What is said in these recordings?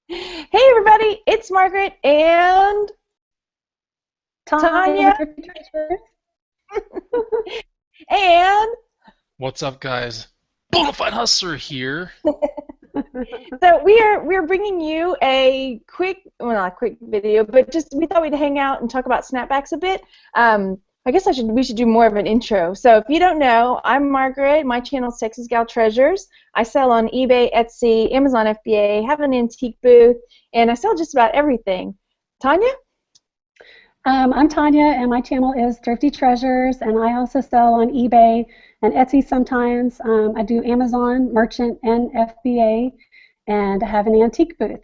Hey everybody, it's Margaret and Tonya Tanya with Thrifty Treasures. and What's up, guys? Bonafide Hustler here. so we're bringing you a quick, well, not a quick video, but just we thought we'd hang out and talk about snapbacks a bit. I guess we should do more of an intro. So if you don't know, I'm Margaret. My channel is Texas Gal Treasures. I sell on eBay, Etsy, Amazon FBA, have an antique booth, and I sell just about everything. Tanya? I'm Tanya, and my channel is Thrifty Treasures, and I also sell on eBay and Etsy sometimes. I do Amazon, Merchant, and FBA, and I have an antique booth.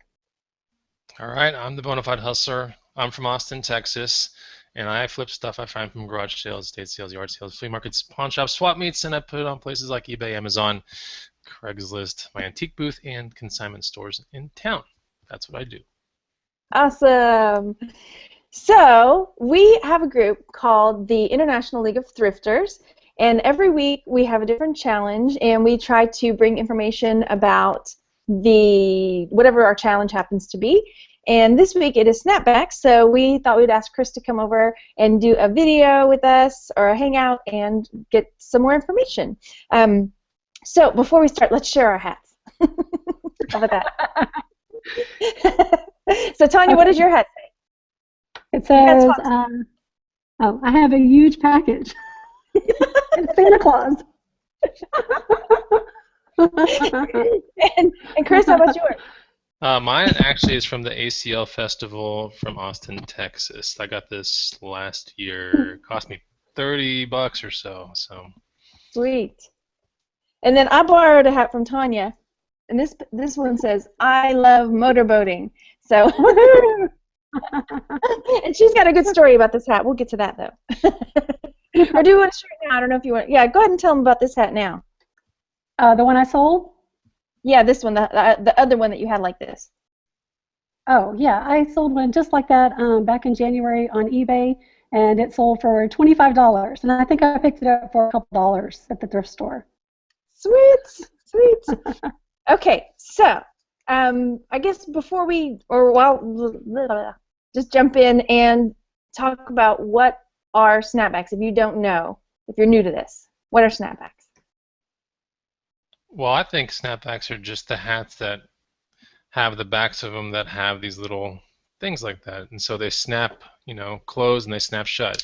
All right, I'm the Bonafide Hustler. I'm from Austin, Texas, and I flip stuff I find from garage sales, estate sales, yard sales, flea markets, pawn shops, swap meets, and I put it on places like eBay, Amazon, Craigslist, my antique booth, and consignment stores in town. That's what I do. Awesome. So we have a group called the International League of Thrifters, and every week we have a different challenge, and we try to bring information about the whatever our challenge happens to be. And this week it is snapbacks, so we thought we'd ask Chris to come over and do a video with us or a hangout and get some more information. So before we start, let's share our hats. How about that? So Tanya, what does your hat say? It says, oh, I have a huge package. It's Santa Claus. and Chris, how about yours? Mine actually is from the ACL Festival from Austin, Texas. I got this last year. It cost me $30 or so. Sweet. And then I borrowed a hat from Tanya, and this one says, "I love motorboating." So, and she's got a good story about this hat. We'll get to that though. Or do you want to share it now? I don't know if you want. Yeah, go ahead and tell them about this hat now. The one I sold? Yeah, this one, the other one that you had like this. Oh, yeah, I sold one just like that back in January on eBay, and it sold for $25. And I think I picked it up for a couple dollars at the thrift store. Sweet, sweet. Okay, so I guess before just jump in and talk about what are snapbacks. If you don't know, if you're new to this, what are snapbacks? Well, I think snapbacks are just the hats that have the backs of them that have these little things like that. And so they snap, close and they snap shut.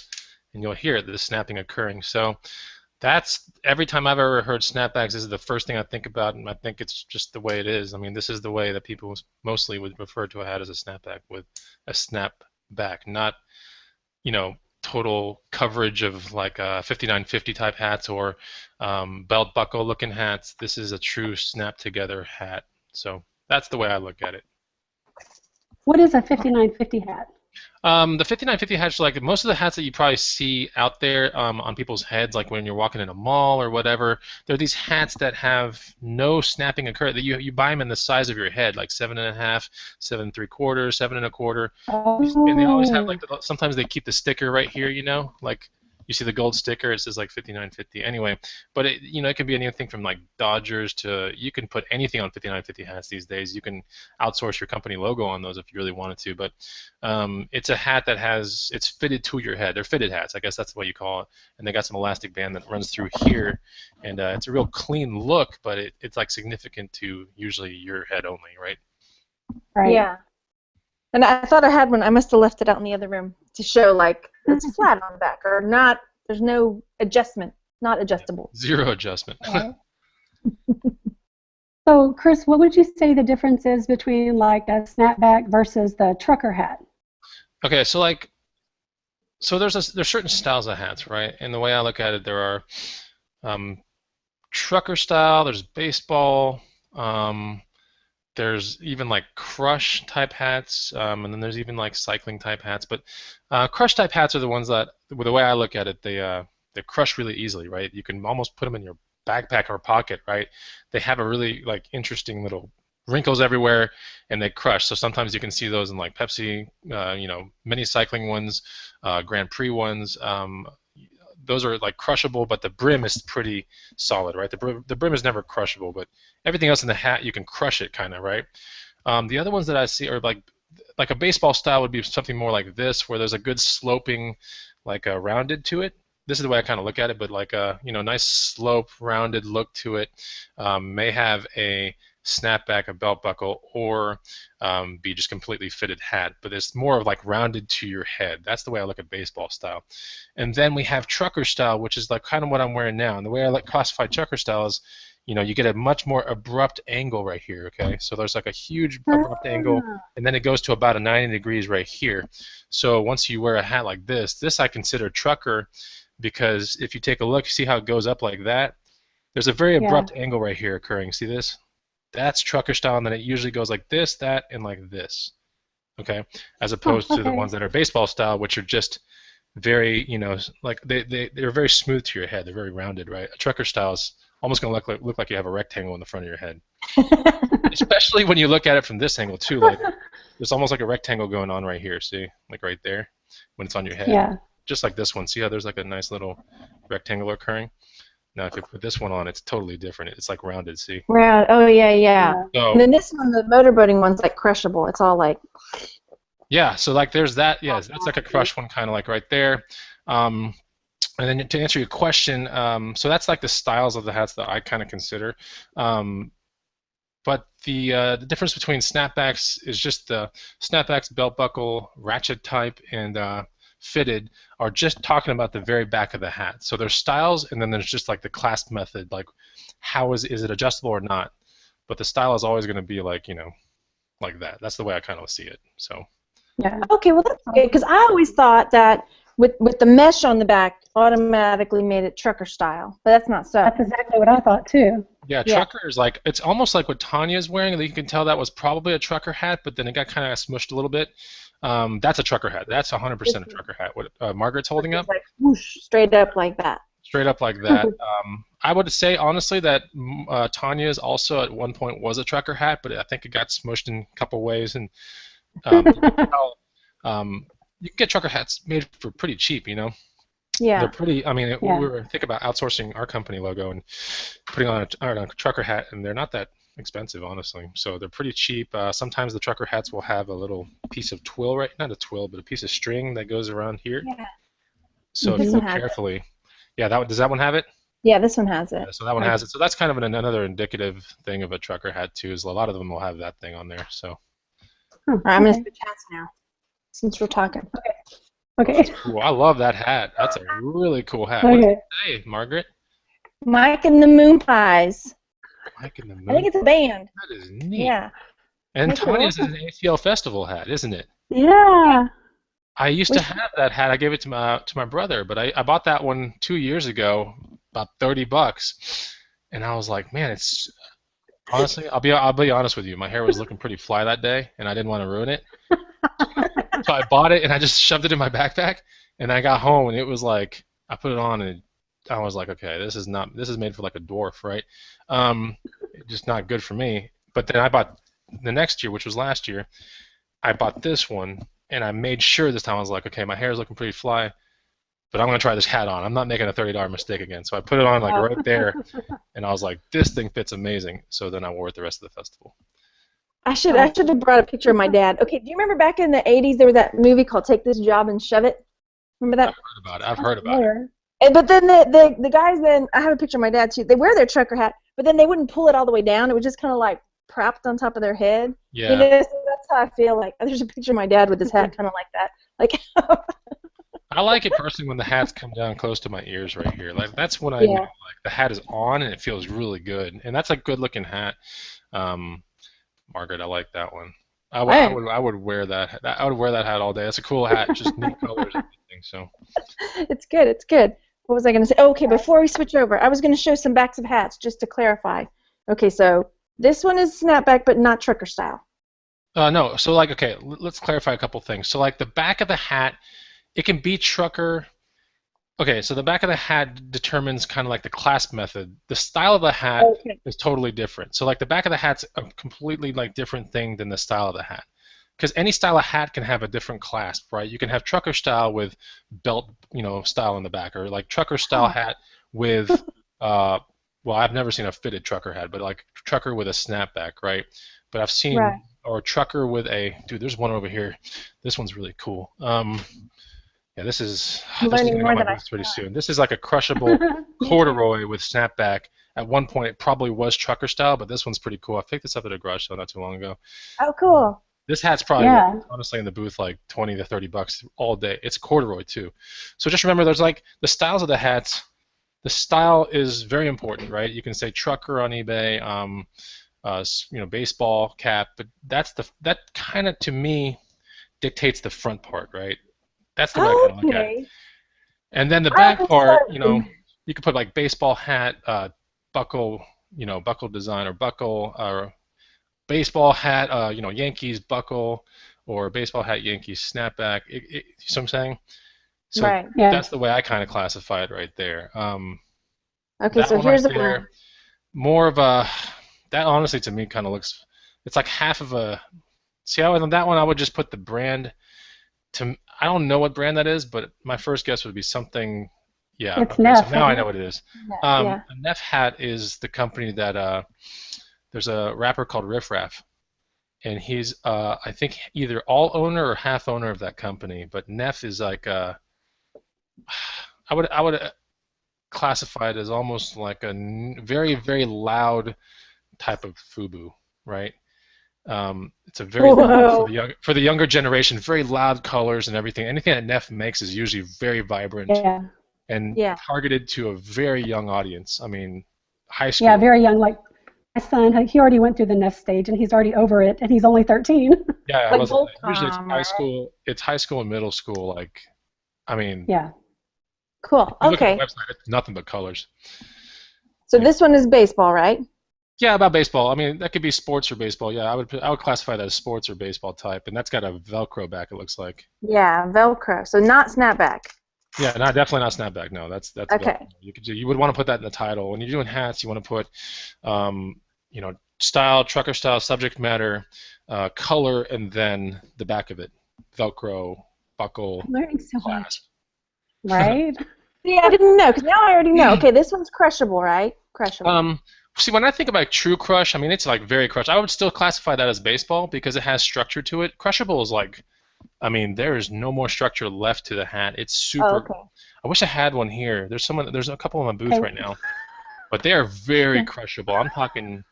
And you'll hear the snapping occurring. So that's every time I've ever heard snapbacks, this is the first thing I think about, and I think it's just the way it is. I mean, this is the way that people mostly would refer to a hat as a snapback, with a snapback, not, total coverage of like 5950 type hats or belt buckle looking hats. This is a true snap together hat. So that's the way I look at it. What is a 5950 hat? The 5950 hats are like most of the hats that you probably see out there on people's heads, like when you're walking in a mall or whatever. They're these hats that have no snapping occur. That you buy them in the size of your head, like 7.5, 7.75, 7.25, and they always have like sometimes they keep the sticker right here, like you see the gold sticker. It says like 5950. Anyway, but it can be anything from like Dodgers to you can put anything on 5950 hats these days. You can outsource your company logo on those if you really wanted to, but it's a hat that it's fitted to your head. They're fitted hats, I guess that's the way you call it, and they got some elastic band that runs through here, and it's a real clean look, but it's like significant to usually your head only, right? Right. Yeah. And I thought I had one. I must have left it out in the other room to show like it's flat on the back or not. There's no adjustment, not adjustable. Zero adjustment. Right. So, Chris, what would you say the difference is between like a snapback versus the trucker hat? Okay, so there's certain styles of hats, right? And the way I look at it, there are trucker style, there's baseball, there's even like crush type hats, and then there's even like cycling type hats. But crush type hats are the ones that, the way I look at it, they crush really easily, right? You can almost put them in your backpack or pocket, right? They have a really like interesting little wrinkles everywhere, and they crush. So sometimes you can see those in like Pepsi, mini cycling ones, Grand Prix ones. Those are like crushable, but the brim is pretty solid, right? The brim is never crushable, but everything else in the hat you can crush it, kind of, right? The other ones that I see are like a baseball style would be something more like this, where there's a good sloping, like a rounded to it. This is the way I kind of look at it, but like a nice slope, rounded look to it. May have a snapback, a belt buckle, or be just completely fitted hat. But it's more of like rounded to your head. That's the way I look at baseball style. And then we have trucker style, which is like kind of what I'm wearing now. And the way I like classify trucker style is, you get a much more abrupt angle right here, okay? So there's like a huge abrupt angle, and then it goes to about a 90 degrees right here. So once you wear a hat like this I consider trucker, because if you take a look, see how it goes up like that? There's a very abrupt angle right here occurring. See this? That's trucker style, and then it usually goes like this, that, and like this, okay? As opposed to the ones that are baseball style, which are just very, like they're very smooth to your head. They're very rounded, right? A trucker style is almost going to look like you have a rectangle in the front of your head. Especially when you look at it from this angle too. Like there's almost like a rectangle going on right here. See, like right there, when it's on your head. Yeah. Just like this one. See how there's like a nice little rectangle occurring? Now if you put this one on, it's totally different. It's like rounded. See? Round. Oh yeah. So, and then this one, the motorboating one's like crushable. It's all like. Yeah. So like there's that. Yeah, that's like a crush one, kind of like right there. And then to answer your question, so that's like the styles of the hats that I kind of consider. But the difference between snapbacks is just the snapbacks, belt buckle, ratchet type, and fitted are just talking about the very back of the hat. So there's styles, and then there's just like the clasp method, like how is it adjustable or not. But the style is always going to be like, like that. That's the way I kind of see it. So. Yeah. Okay, well that's good, because I always thought that with the mesh on the back automatically made it trucker style, but that's not so. That's exactly what I thought too. Yeah, trucker is like, it's almost like what Tonya's wearing. You can tell that was probably a trucker hat, but then it got kind of smushed a little bit. That's a trucker hat. That's 100% a trucker hat. What Margaret's holding up? Like whoosh, straight up like that. Straight up like that. I would say honestly that Tonya's also at one point was a trucker hat, but I think it got smushed in a couple ways, and you can get trucker hats made for pretty cheap, Yeah. They're pretty. I mean, we were thinking about outsourcing our company logo and putting on a trucker hat, and they're not that expensive, honestly. So they're pretty cheap. Sometimes the trucker hats will have a little piece of twill, right? Not a twill, but a piece of string that goes around here. Yeah. So if you look carefully, does that one have it? Yeah, this one has it. Yeah, so that one has it. So that's kind of another indicative thing of a trucker hat too. Is a lot of them will have that thing on there. So. All right, I'm gonna switch hats now, since we're talking. Okay. Cool. I love that hat. That's a really cool hat. Okay. What does it say, Margaret? Mike and the Moon Pies. Mike and the Moon. I think it's a band. That is neat. Yeah. And Tonya's is an ACL Festival hat, isn't it? Yeah. I used to have that hat. I gave it to my brother, but I bought that one 2 years ago, about $30, and I was like, man, it's honestly, I'll be honest with you, my hair was looking pretty fly that day, and I didn't want to ruin it. So I bought it and I just shoved it in my backpack, and I got home and it was like I put it on and I was like, okay, this is made for like a dwarf, right? Just not good for me. But then I bought the next year, which was last year, I bought this one and I made sure this time I was like, okay, my hair is looking pretty fly, but I'm gonna try this hat on. I'm not making a $30 mistake again. So I put it on like right there, and I was like, this thing fits amazing. So then I wore it the rest of the festival. I should have brought a picture of my dad. Okay, do you remember back in the 80s there was that movie called Take This Job and Shove It? Remember that? I've heard about it. But then the guys I have a picture of my dad too. They wear their trucker hat, but then they wouldn't pull it all the way down. It was just kind of like propped on top of their head. Yeah. So that's how I feel like. There's a picture of my dad with his hat kind of like that. Like. I like it personally when the hats come down close to my ears right here. Like that's when I know, like the hat is on and it feels really good, and that's a good looking hat. Margaret, I like that one. I would wear that. I would wear that hat all day. It's a cool hat, just neat colors and everything. So. It's good. It's good. What was I going to say? Okay, before we switch over, I was going to show some backs of hats just to clarify. Okay, so this one is snapback, but not trucker style. No. So like, okay, let's clarify a couple things. So like the back of the hat, it can be trucker. Okay, so the back of the hat determines kind of like the clasp method. The style of the hat is totally different. So like the back of the hat's a completely like different thing than the style of the hat. Because any style of hat can have a different clasp, right? You can have trucker style with belt, style in the back, or like trucker style hat with, well, I've never seen a fitted trucker hat, but like trucker with a snapback, right? But I've seen or trucker with a dude. There's one over here. This one's really cool. Yeah, this is Learning gonna go more on my than I booth pretty soon. This is like a crushable corduroy with snapback. At one point, it probably was trucker style, but this one's pretty cool. I picked this up at a garage sale not too long ago. Oh, cool. This hat's probably honestly in the booth like 20 to 30 bucks all day. It's corduroy too. So just remember, there's like the styles of the hats. The style is very important, right? You can say trucker on eBay, baseball cap, but that kind of to me dictates the front part, right? That's the way I kind of look at it. And then the back part, you could put like baseball hat, buckle, buckle design, or buckle, or baseball hat, Yankees buckle, or baseball hat Yankees snapback. You see what I'm saying? So that's the way I kind of classify it right there. Okay, so here's right there, more of a, that honestly to me kind of looks, it's like half of a, see how on that one I would just put the brand, I don't know what brand that is, but my first guess would be something, It's Neff. So now I know what it is. Yeah. A Neff hat is the company that, there's a rapper called Riff Raff, and he's, I think, either all owner or half owner of that company, but Neff is like, I would classify it as almost like a very, very loud type of FUBU, right? It's a very for the younger generation, very loud colors and everything. Anything that Neff makes is usually very vibrant and targeted to a very young audience. I mean, high school. Yeah, very young. Like my son, he already went through the Neff stage, and he's already over it, and he's only 13. Yeah, usually it's high school. It's high school and middle school. Like, I mean. Yeah. Cool. Look at the website, it's nothing but colors. So this one is baseball, right? Yeah, about baseball. I mean, that could be sports or baseball. Yeah, I would classify that as sports or baseball type, and that's got a Velcro back. It looks like. Yeah, Velcro. So not snapback. Yeah, definitely not snapback. No, that's okay. Velcro. You would want to put that in the title. When you're doing hats, you want to put, style, trucker style, subject matter, color, and then the back of it, Velcro, buckle, I'm learning so Clasp. much. Right? Yeah, I didn't know, because now I already know. Okay, this one's crushable, right? Crushable. See, when I think about true crush, I mean, it's like very crush. I would still classify that as baseball because it has structure to it. Crushable is like, I mean, there is no more structure left to the hat. It's super. Oh, okay. I wish I had one here. There's a couple in my booth right now, but they are very crushable. I'm talking,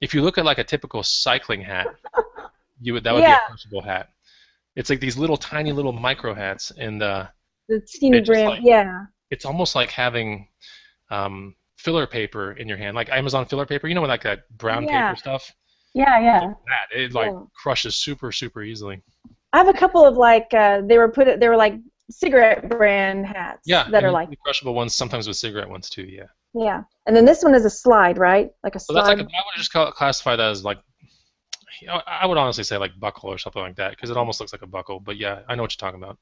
if you look at like a typical cycling hat, that would be a crushable hat. It's like these little tiny little micro hats, and the skinny brim, It's almost like having filler paper in your hand, like Amazon filler paper. You know, like that brown paper stuff. Yeah. It crushes super, super easily. I have a couple of they were like cigarette brand hats. Yeah, that are like crushable ones, sometimes with cigarette ones too. Yeah. Yeah, and then this one is a slide, right? Like a slide. That's like I would just classify that as like, I would honestly say like buckle or something like that because it almost looks like a buckle. But yeah, I know what you're talking about.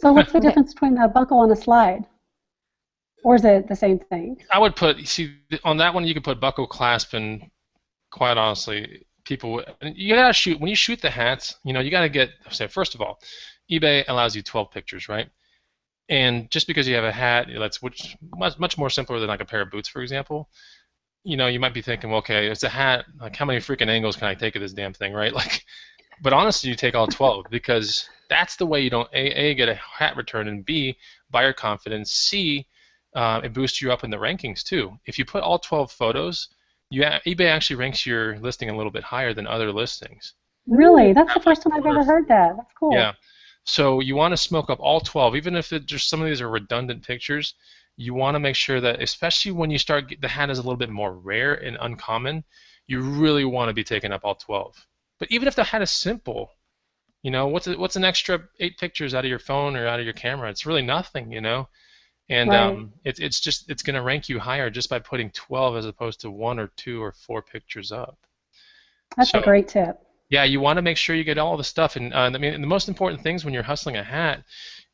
So what's the difference between a buckle and a slide? Or is it the same thing? I would on that one you could put buckle, clasp, and quite honestly, you gotta shoot, when you shoot the hats, you gotta first of all, eBay allows you 12 pictures, right? And just because you have a hat, which much more simpler than like a pair of boots, for example, you might be thinking, well, okay, it's a hat, like how many freaking angles can I take of this damn thing, right? Like, but honestly, you take all 12 because that's the way you don't A, get a hat return, and B, buy your confidence, C, it boosts you up in the rankings too. If you put all 12 photos, eBay actually ranks your listing a little bit higher than other listings. Really? That's the first time I've ever heard that. That's cool. Yeah. So you want to smoke up all 12, even if just some of these are redundant pictures. You want to make sure that, especially when you start, the hat is a little bit more rare and uncommon, you really want to be taking up all 12. But even if the hat is simple, what's an extra 8 pictures out of your phone or out of your camera? It's really nothing, And right. It's going to rank you higher just by putting 12 as opposed to 1 or 2 or 4 pictures up. That's a great tip. Yeah, you want to make sure you get all the stuff. And I mean, the most important things when you're hustling a hat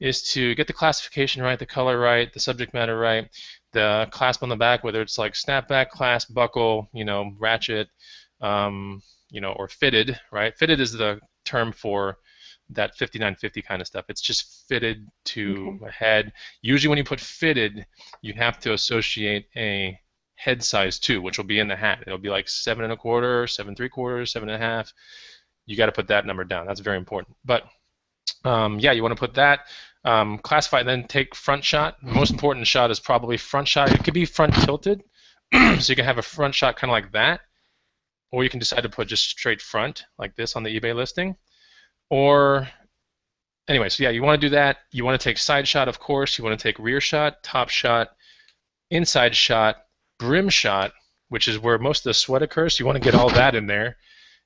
is to get the classification right, the color right, the subject matter right, the clasp on the back, whether it's like snapback, clasp, buckle, ratchet, or fitted, right? Fitted is the term for that 5950 kind of stuff. It's just fitted to a head. Usually when you put fitted, you have to associate a head size too, which will be in the hat. It'll be like 7 1/4, 7 3/4, 7 1/2. you got to put that number down. That's very important. But yeah, you want to put that. Classify, then take front shot. The most important shot is probably front shot. It could be front tilted, so you can have a front shot kind of like that, or you can decide to put just straight front like this on the eBay listing. Or anyway, so yeah, you want to do that. You want to take side shot, of course. You want to take rear shot, top shot, inside shot, brim shot, which is where most of the sweat occurs. So you want to get all that in there,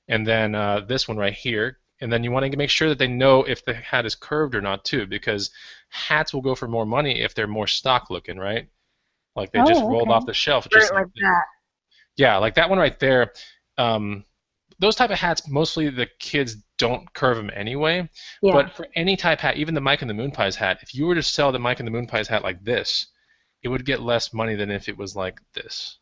and then this one right here. And then you want to make sure that they know if the hat is curved or not too, because hats will go for more money if they're more stock looking, right? Like they just rolled off the shelf. Just like that. Yeah, like that one right there. Those type of hats, mostly the kids don't curve them anyway. Yeah. But for any type hat, even the Mike and the Moon Pies hat, if you were to sell the Mike and the Moon Pies hat like this, it would get less money than if it was like this.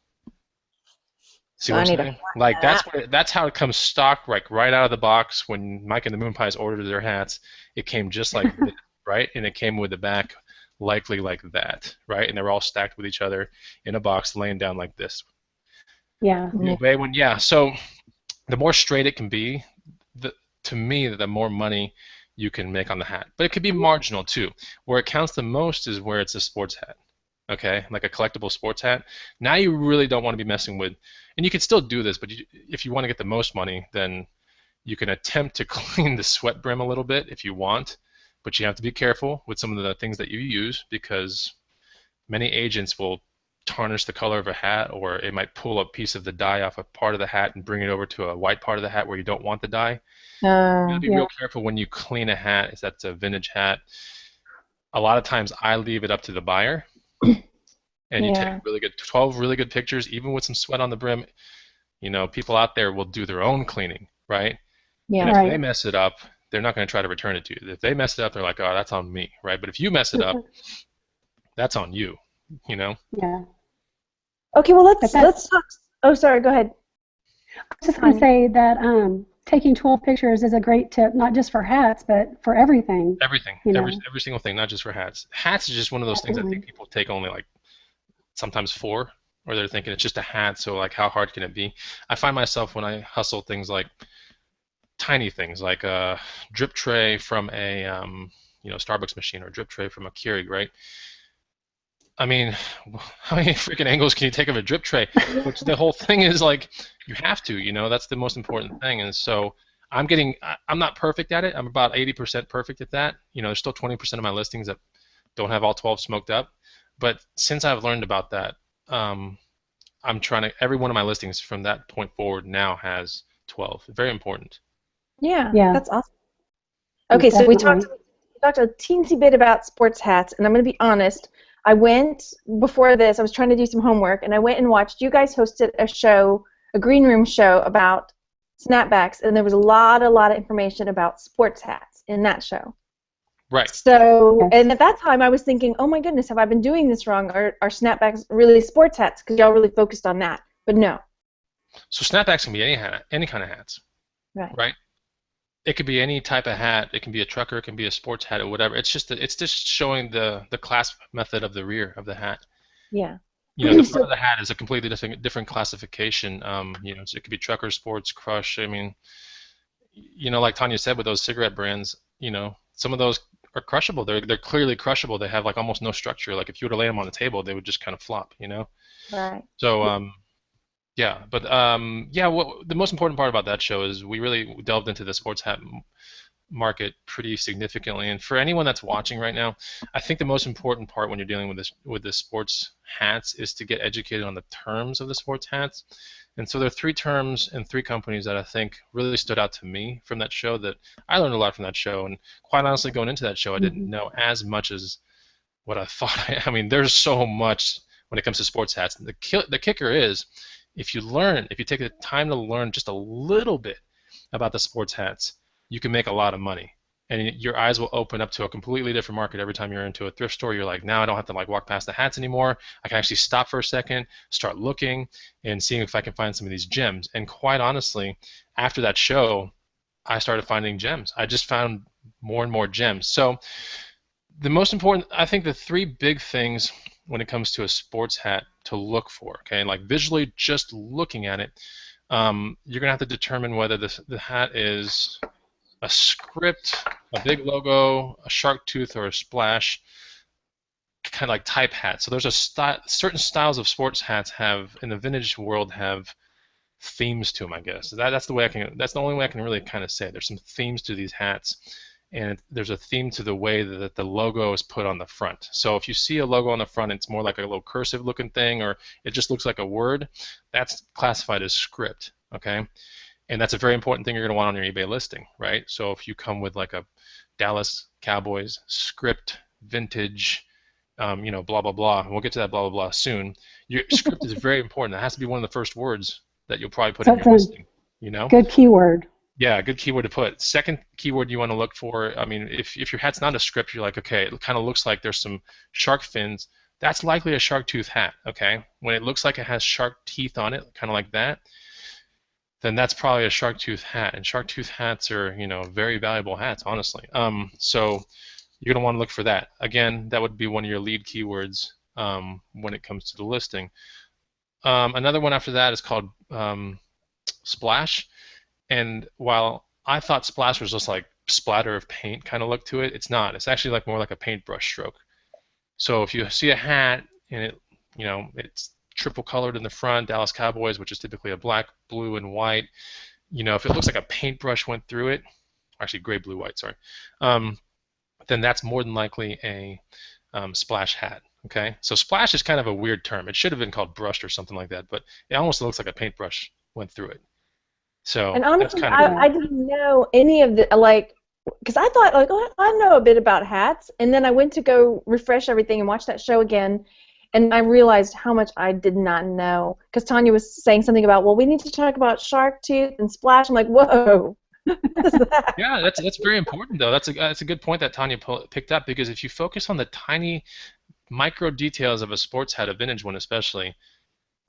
See what I'm saying? Like that's how it comes stock, like right out of the box. When Mike and the Moon Pies ordered their hats, it came just like this, right? And it came with the back likely like that, right? And they were all stacked with each other in a box, laying down like this. Yeah. Yeah. So the more straight it can be, to me, the more money you can make on the hat. But it could be marginal too. Where it counts the most is where it's a sports hat. Okay, like a collectible sports hat. Now you really don't want to be messing with, and you can still do this, but if you want to get the most money, then you can attempt to clean the sweat brim a little bit if you want, but you have to be careful with some of the things that you use, because many agents will tarnish the color of a hat, or it might pull a piece of the dye off a part of the hat and bring it over to a white part of the hat where you don't want the dye. You have to be real careful when you clean a hat, if that's a vintage hat. A lot of times I leave it up to the buyer. And you take 12 really good pictures, even with some sweat on the brim. You know, people out there will do their own cleaning, right? Yeah. And if they mess it up, they're not going to try to return it to you. If they mess it up, they're like, oh, that's on me, right? But if you mess it up, that's on you, you know? Yeah. Okay, well, let's talk. Oh, sorry, go ahead. I was just going to say that taking 12 pictures is a great tip, not just for hats, but for everything. Everything. Every single thing, not just for hats. Hats is just one of those things I think people take only like sometimes 4, or they're thinking it's just a hat, so like how hard can it be? I find myself when I hustle things like tiny things, like a drip tray from a Starbucks machine, or a drip tray from a Keurig, right? I mean, how many freaking angles can you take of a drip tray? Which the whole thing is like, you have to, that's the most important thing. And so I'm not perfect at it. I'm about 80% perfect at that. There's still 20% of my listings that don't have all 12 smoked up. But since I've learned about that, I'm trying to, every one of my listings from that point forward now has 12. Very important. Yeah. That's awesome. Okay, so we talked a teensy bit about sports hats, and I'm going to be honest. I went, before this, I was trying to do some homework, and I went and watched, you guys hosted a green room show about snapbacks, and there was a lot of information about sports hats in that show. Right. So, and at that time I was thinking, oh my goodness, have I been doing this wrong? Are snapbacks really sports hats? Because y'all really focused on that, but no. So snapbacks can be any kind of hats. Right. It could be any type of hat. It can be a trucker. It can be a sports hat or whatever. It's just showing the clasp method of the rear of the hat. Yeah. The front of the hat is a completely different classification. So it could be trucker, sports, crush. I mean, like Tonya said, with those cigarette brands, some of those are crushable. They're clearly crushable. They have like almost no structure. Like if you were to lay them on the table, they would just kind of flop. Right. So but what the most important part about that show is we really delved into the sports hat market pretty significantly. And for anyone that's watching right now, I think the most important part when you're dealing with the sports hats is to get educated on the terms of the sports hats. And so there are 3 terms and 3 companies that I think really stood out to me from that show, that I learned a lot from that show. And quite honestly, going into that show, I didn't know as much as what I thought. I mean, there's so much when it comes to sports hats. The kicker is, if you take the time to learn just a little bit about the sports hats, you can make a lot of money. And your eyes will open up to a completely different market every time you're into a thrift store. You're like, now I don't have to walk past the hats anymore. I can actually stop for a second, start looking, and seeing if I can find some of these gems. And quite honestly, after that show, I started finding gems. I just found more and more gems. So the most important, I think the 3 big things when it comes to a sports hat to look for, okay, like visually just looking at it, you're going to have to determine whether the hat is a script, a big logo, a shark tooth, or a splash, kind of like type hat. So there's certain styles of sports hats have, in the vintage world, have themes to them, I guess. That's the way that's the only way I can really kind of say it. There's some themes to these hats, and there's a theme to the way that the logo is put on the front. So if you see a logo on the front, it's more like a little cursive looking thing, or it just looks like a word, that's classified as script, okay? And that's a very important thing you're going to want on your eBay listing, right? So if you come with like a Dallas Cowboys script, vintage, blah, blah, blah, and we'll get to that blah, blah, blah soon, your script is very important. It has to be one of the first words that you'll probably put in your listing, Good keyword. Yeah, good keyword to put. Second keyword you want to look for, I mean, if your hat's not a script, you're like, okay, it kind of looks like there's some shark fins. That's likely a shark tooth hat, okay? When it looks like it has shark teeth on it, kind of like that, then that's probably a shark tooth hat. And shark tooth hats are, very valuable hats, honestly. So you're going to want to look for that. Again, that would be one of your lead keywords when it comes to the listing. Another one after that is called splash. And while I thought splash was just like splatter of paint kind of look to it, it's not. It's actually like more like a paintbrush stroke. So if you see a hat and it, it's triple colored in the front, Dallas Cowboys, which is typically a black, blue, and white, if it looks like a paintbrush went through it, actually gray, blue, white, sorry, then that's more than likely a splash hat. Okay, so splash is kind of a weird term. It should have been called brushed or something like that, but it almost looks like a paintbrush went through it. So and honestly, that's kind of I didn't know any of the because I thought oh, I know a bit about hats, and then I went to go refresh everything and watch that show again, and I realized how much I did not know. Because Tonya was saying something about, well, we need to talk about shark tooth and splash. I'm like, whoa. What is that? Yeah, that's very important though. That's a good point that Tonya picked up, because if you focus on the tiny micro details of a sports hat, a vintage one especially,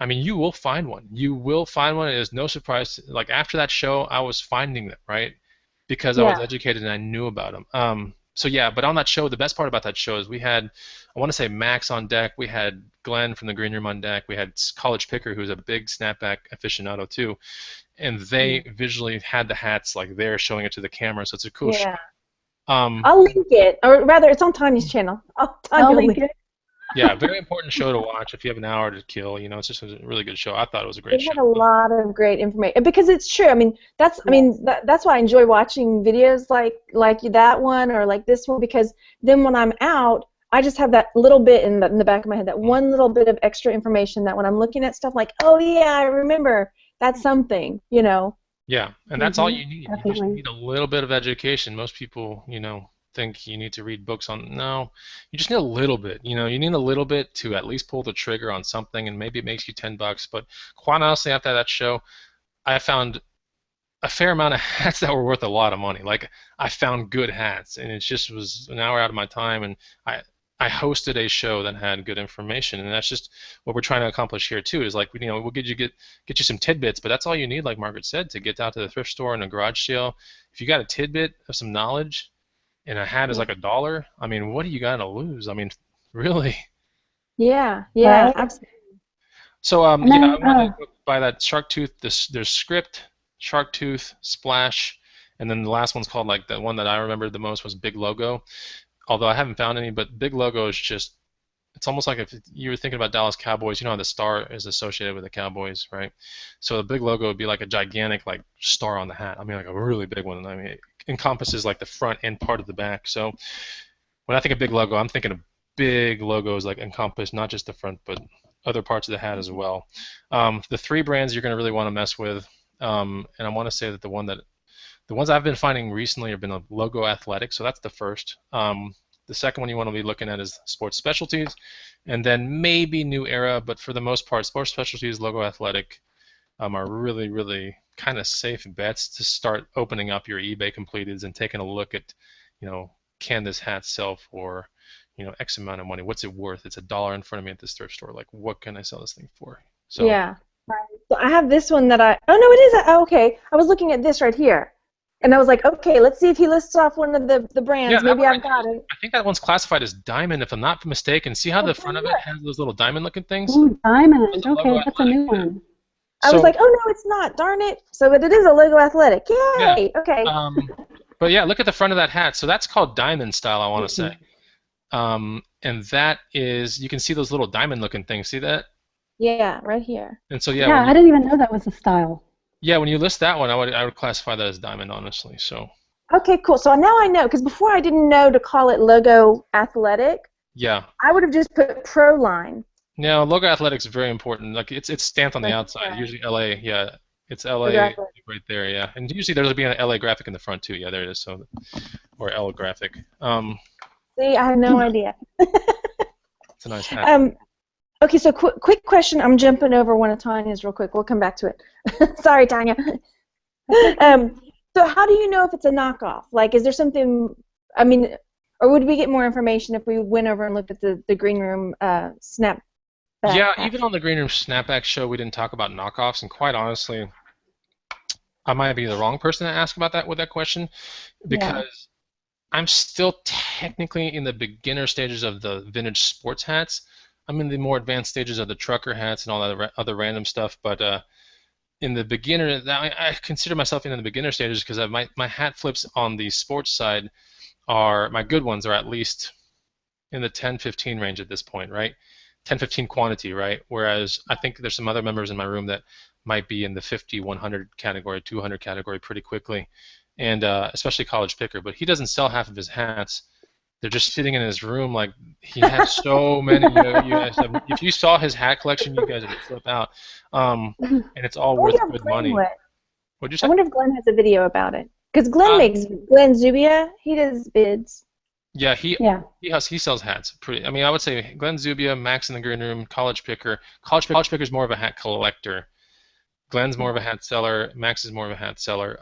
I mean, you will find one. You will find one. It is no surprise. Like after that show, I was finding them, right? Because I was educated and I knew about them. So yeah, but on that show, the best part about that show is we had, I want to say Max on deck. We had Glenn from the Green Room on deck. We had College Picker, who's a big snapback aficionado too, and they visually had the hats like they're showing it to the camera. So it's a cool show. I'll link it, or rather, it's on Tanya's channel. I'll link it. Yeah, very important show to watch if you have an hour to kill. It's just a really good show. I thought it was a great show. It had a lot of great information because it's true. I mean, that's why I enjoy watching videos like that one or like this one, because then when I'm out, I just have that little bit in the back of my head, that one little bit of extra information that when I'm looking at stuff like, oh yeah, I remember that's something, Yeah, and that's all you need. Definitely. You just need a little bit of education. Most people, think you need to read books on. No, you just need a little bit. You need a little bit to at least pull the trigger on something, and maybe it makes you $10. But quite honestly, after that show, I found a fair amount of hats that were worth a lot of money. Like I found good hats, and it just was an hour out of my time, and I hosted a show that had good information, and that's just what we're trying to accomplish here too. Is like we'll get you some tidbits, but that's all you need, like Margaret said, to get out to the thrift store and a garage sale. If you got a tidbit of some knowledge, and a hat is like $1, I mean, what do you got to lose? I mean, really? Yeah, Right. absolutely. So I then, want to buy that shark tooth. There's script, shark tooth, splash, and then the last one's called, like, the one that I remembered the most was big logo. Although I haven't found any, but big logo is just, it's almost like if you were thinking about Dallas Cowboys, how the star is associated with the Cowboys, right? So the big logo would be like a gigantic like star on the hat. I mean, like a really big one. I mean, it encompasses like the front and part of the back. So when I think of big logo, I'm thinking of big logos like encompass not just the front, but other parts of the hat as well. The three brands you're going to really want to mess with, and I want to say that the ones I've been finding recently have been a Logo Athletic, so that's the first. The second one you want to be looking at is Sports Specialties, and then maybe New Era, but for the most part, Sports Specialties, Logo Athletic are really, really kind of safe bets to start opening up your eBay completeds and taking a look at, can this hat sell for, X amount of money? What's it worth? It's $1 in front of me at this thrift store. Like, what can I sell this thing for? So yeah. Right. So I have this one that oh no, it is. Okay, I was looking at this right here. And I was like, okay, let's see if he lists off one of the brands. Yeah, maybe I've got it. I think that one's classified as diamond, if I'm not mistaken. See how the front of it has those little diamond-looking things? Ooh, diamond. Okay, that's a new one. I was So like, oh no, it's not. Darn it. So, but it is a logo athletic. yeah. Yay. Okay. But yeah, look at the front of that hat. So that's called diamond style, I want to say. And that is, you can see those little diamond-looking things. See that? Yeah, right here. And so yeah, Yeah, I didn't even know that was a style. when you list that one, I would classify that as diamond, honestly. So Okay, cool. So now I know, because before I didn't know to call it logo athletic. yeah. I would have just put pro line. Now, logo athletics is very important. Like it's stamped on the Right outside. there. Usually LA, yeah. It's LA Exactly. right there, yeah. And usually there'll be an LA graphic in the front too. Yeah, there it is. So, or L graphic. See, I had no idea. It's a nice hat. Okay, so quick question. I'm jumping over one of Tanya's real quick. We'll come back to it. Sorry, Tanya. So how do you know if it's a knockoff? Like, is there something, I mean, or would we get more information if we went over and looked at the green room Snapback? Yeah, even on the Green Room Snapback show, we didn't talk about knockoffs, and quite honestly, I might be the wrong person to ask about that with that question, because I'm still technically in the beginner stages of the vintage sports hats. I'm in the more advanced stages of the trucker hats and all that other random stuff, but in the beginner, I consider myself in the beginner stages because my hat flips on the sports side my good ones are at least in the 10-15 range at this point, right? 10-15 quantity, right? Whereas I think there's some other members in my room that might be in the 50, 100 category, 200 category pretty quickly, and especially College Picker. But he doesn't sell half of his hats. They're just sitting in his room. Like, he has so many. You guys have, if you saw his hat collection, you guys would flip out. And it's all worth good money. What'd you say? I wonder if Glenn has a video about it. Because Glenn Zubia, he does bids. Yeah, he sells hats. I mean, I would say Glenn Zubia, Max in the Green Room, College Picker. College Picker's more of a hat collector. Glenn's more of a hat seller. Max is more of a hat seller.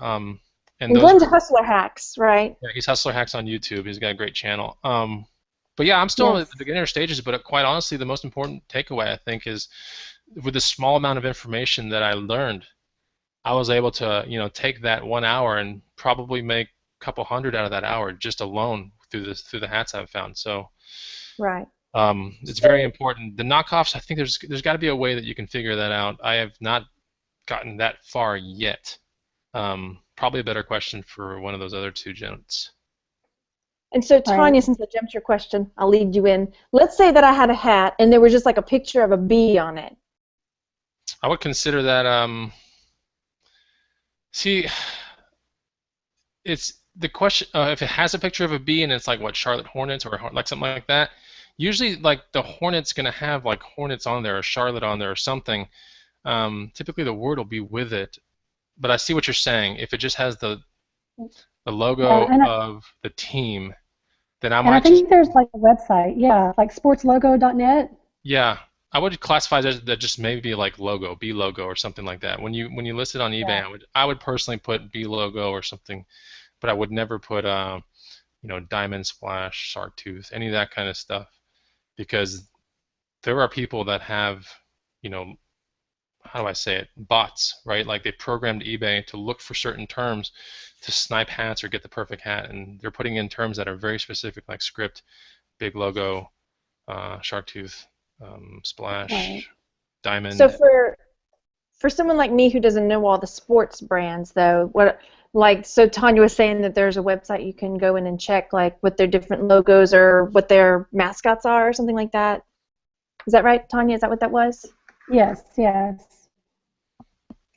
And Glenn's Hustler Hacks, right? Yeah, he's Hustler Hacks on YouTube. He's got a great channel. But yeah, I'm still in the beginner stages. But quite honestly, the most important takeaway I think is, with the small amount of information that I learned, I was able to take that 1 hour and probably make a couple hundred out of that hour just alone through the hats I've found. So right. It's very important. The knockoffs, I think there's got to be a way that you can figure that out. I have not gotten that far yet. Probably a better question for one of those other two gents. And so, Tonya, since I jumped your question, I'll lead you in. Let's say that I had a hat and there was just like a picture of a bee on it. I would consider that. See, it's the question. If it has a picture of a bee and it's like what, Charlotte Hornets or like something like that, usually like the Hornet's gonna have like Hornets on there or Charlotte on there or something. Typically the word will be with it. But I see what you're saying. If it just has the logo of the team, then I might. I think there's like a website, like sportslogo.net. Yeah, I would classify that just maybe like logo, B logo or something like that. When you list it on eBay, I would personally put B logo or something, but I would never put diamond splash, shark tooth, any of that kind of stuff, because there are people that have how do I say it? Bots, right? Like they programmed eBay to look for certain terms to snipe hats or get the perfect hat, and they're putting in terms that are very specific, like script, big logo, shark tooth, splash, diamond. So for someone like me who doesn't know all the sports brands, though, so Tonya was saying that there's a website you can go in and check like what their different logos or what their mascots are or something like that. Is that right, Tonya? Is that what that was? Yes.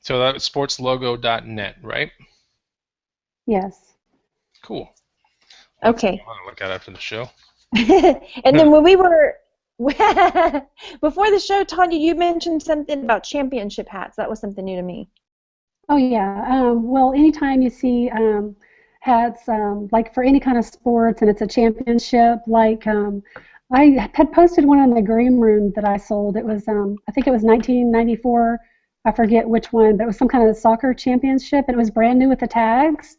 So that's sportslogo.net, right? Yes. Cool. Okay. I want to look at it after the show. And then when we were before the show, Tonya, you mentioned something about championship hats. That was something new to me. Oh yeah. Well, anytime you see hats like for any kind of sports and it's a championship, like I had posted one in the green room that I sold. It was I think it was 1994. I forget which one, but it was some kind of soccer championship, and it was brand new with the tags.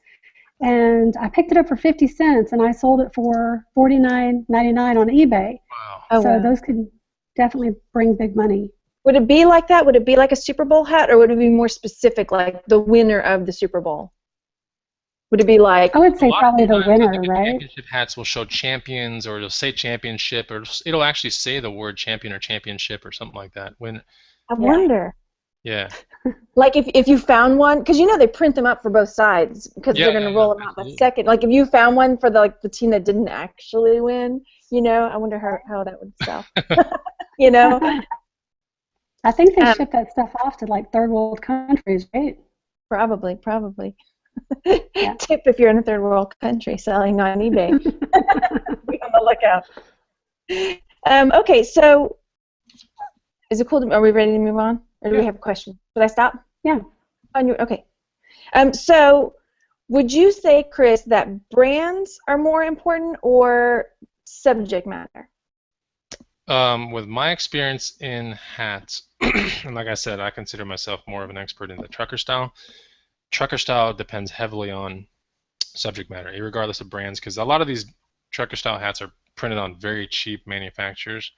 And I picked it up for 50 cents, and I sold it for $49.99 on eBay. Wow. So those could definitely bring big money. Would it be like that? Would it be like a Super Bowl hat, or would it be more specific, like the winner of the Super Bowl? Would it be like? I would say probably the winner, right? Championship hats will show champions, or it'll say championship, or it'll actually say the word champion or championship or something like that. I wonder. Yeah. Like if you found one, because you know they print them up for both sides because Yeah, they're going yeah, to yeah, roll them out the absolutely. second. Like if you found one for the team that didn't actually win, I wonder how that would sell. You know. I think they Um, ship that stuff off to like third world countries, right? probably. Yeah. Tip if you're in a third world country selling on eBay. Be on the lookout. Okay, so is it cool? Are we ready to move on, or do we Yeah. have a question? Should I stop? Yeah. Okay. So would you say, Chris, that brands are more important or subject matter? With my experience in hats, and like I said, I consider myself more of an expert in the trucker style. Trucker style depends heavily on subject matter, regardless of brands, because a lot of these trucker style hats are printed on very cheap manufacturers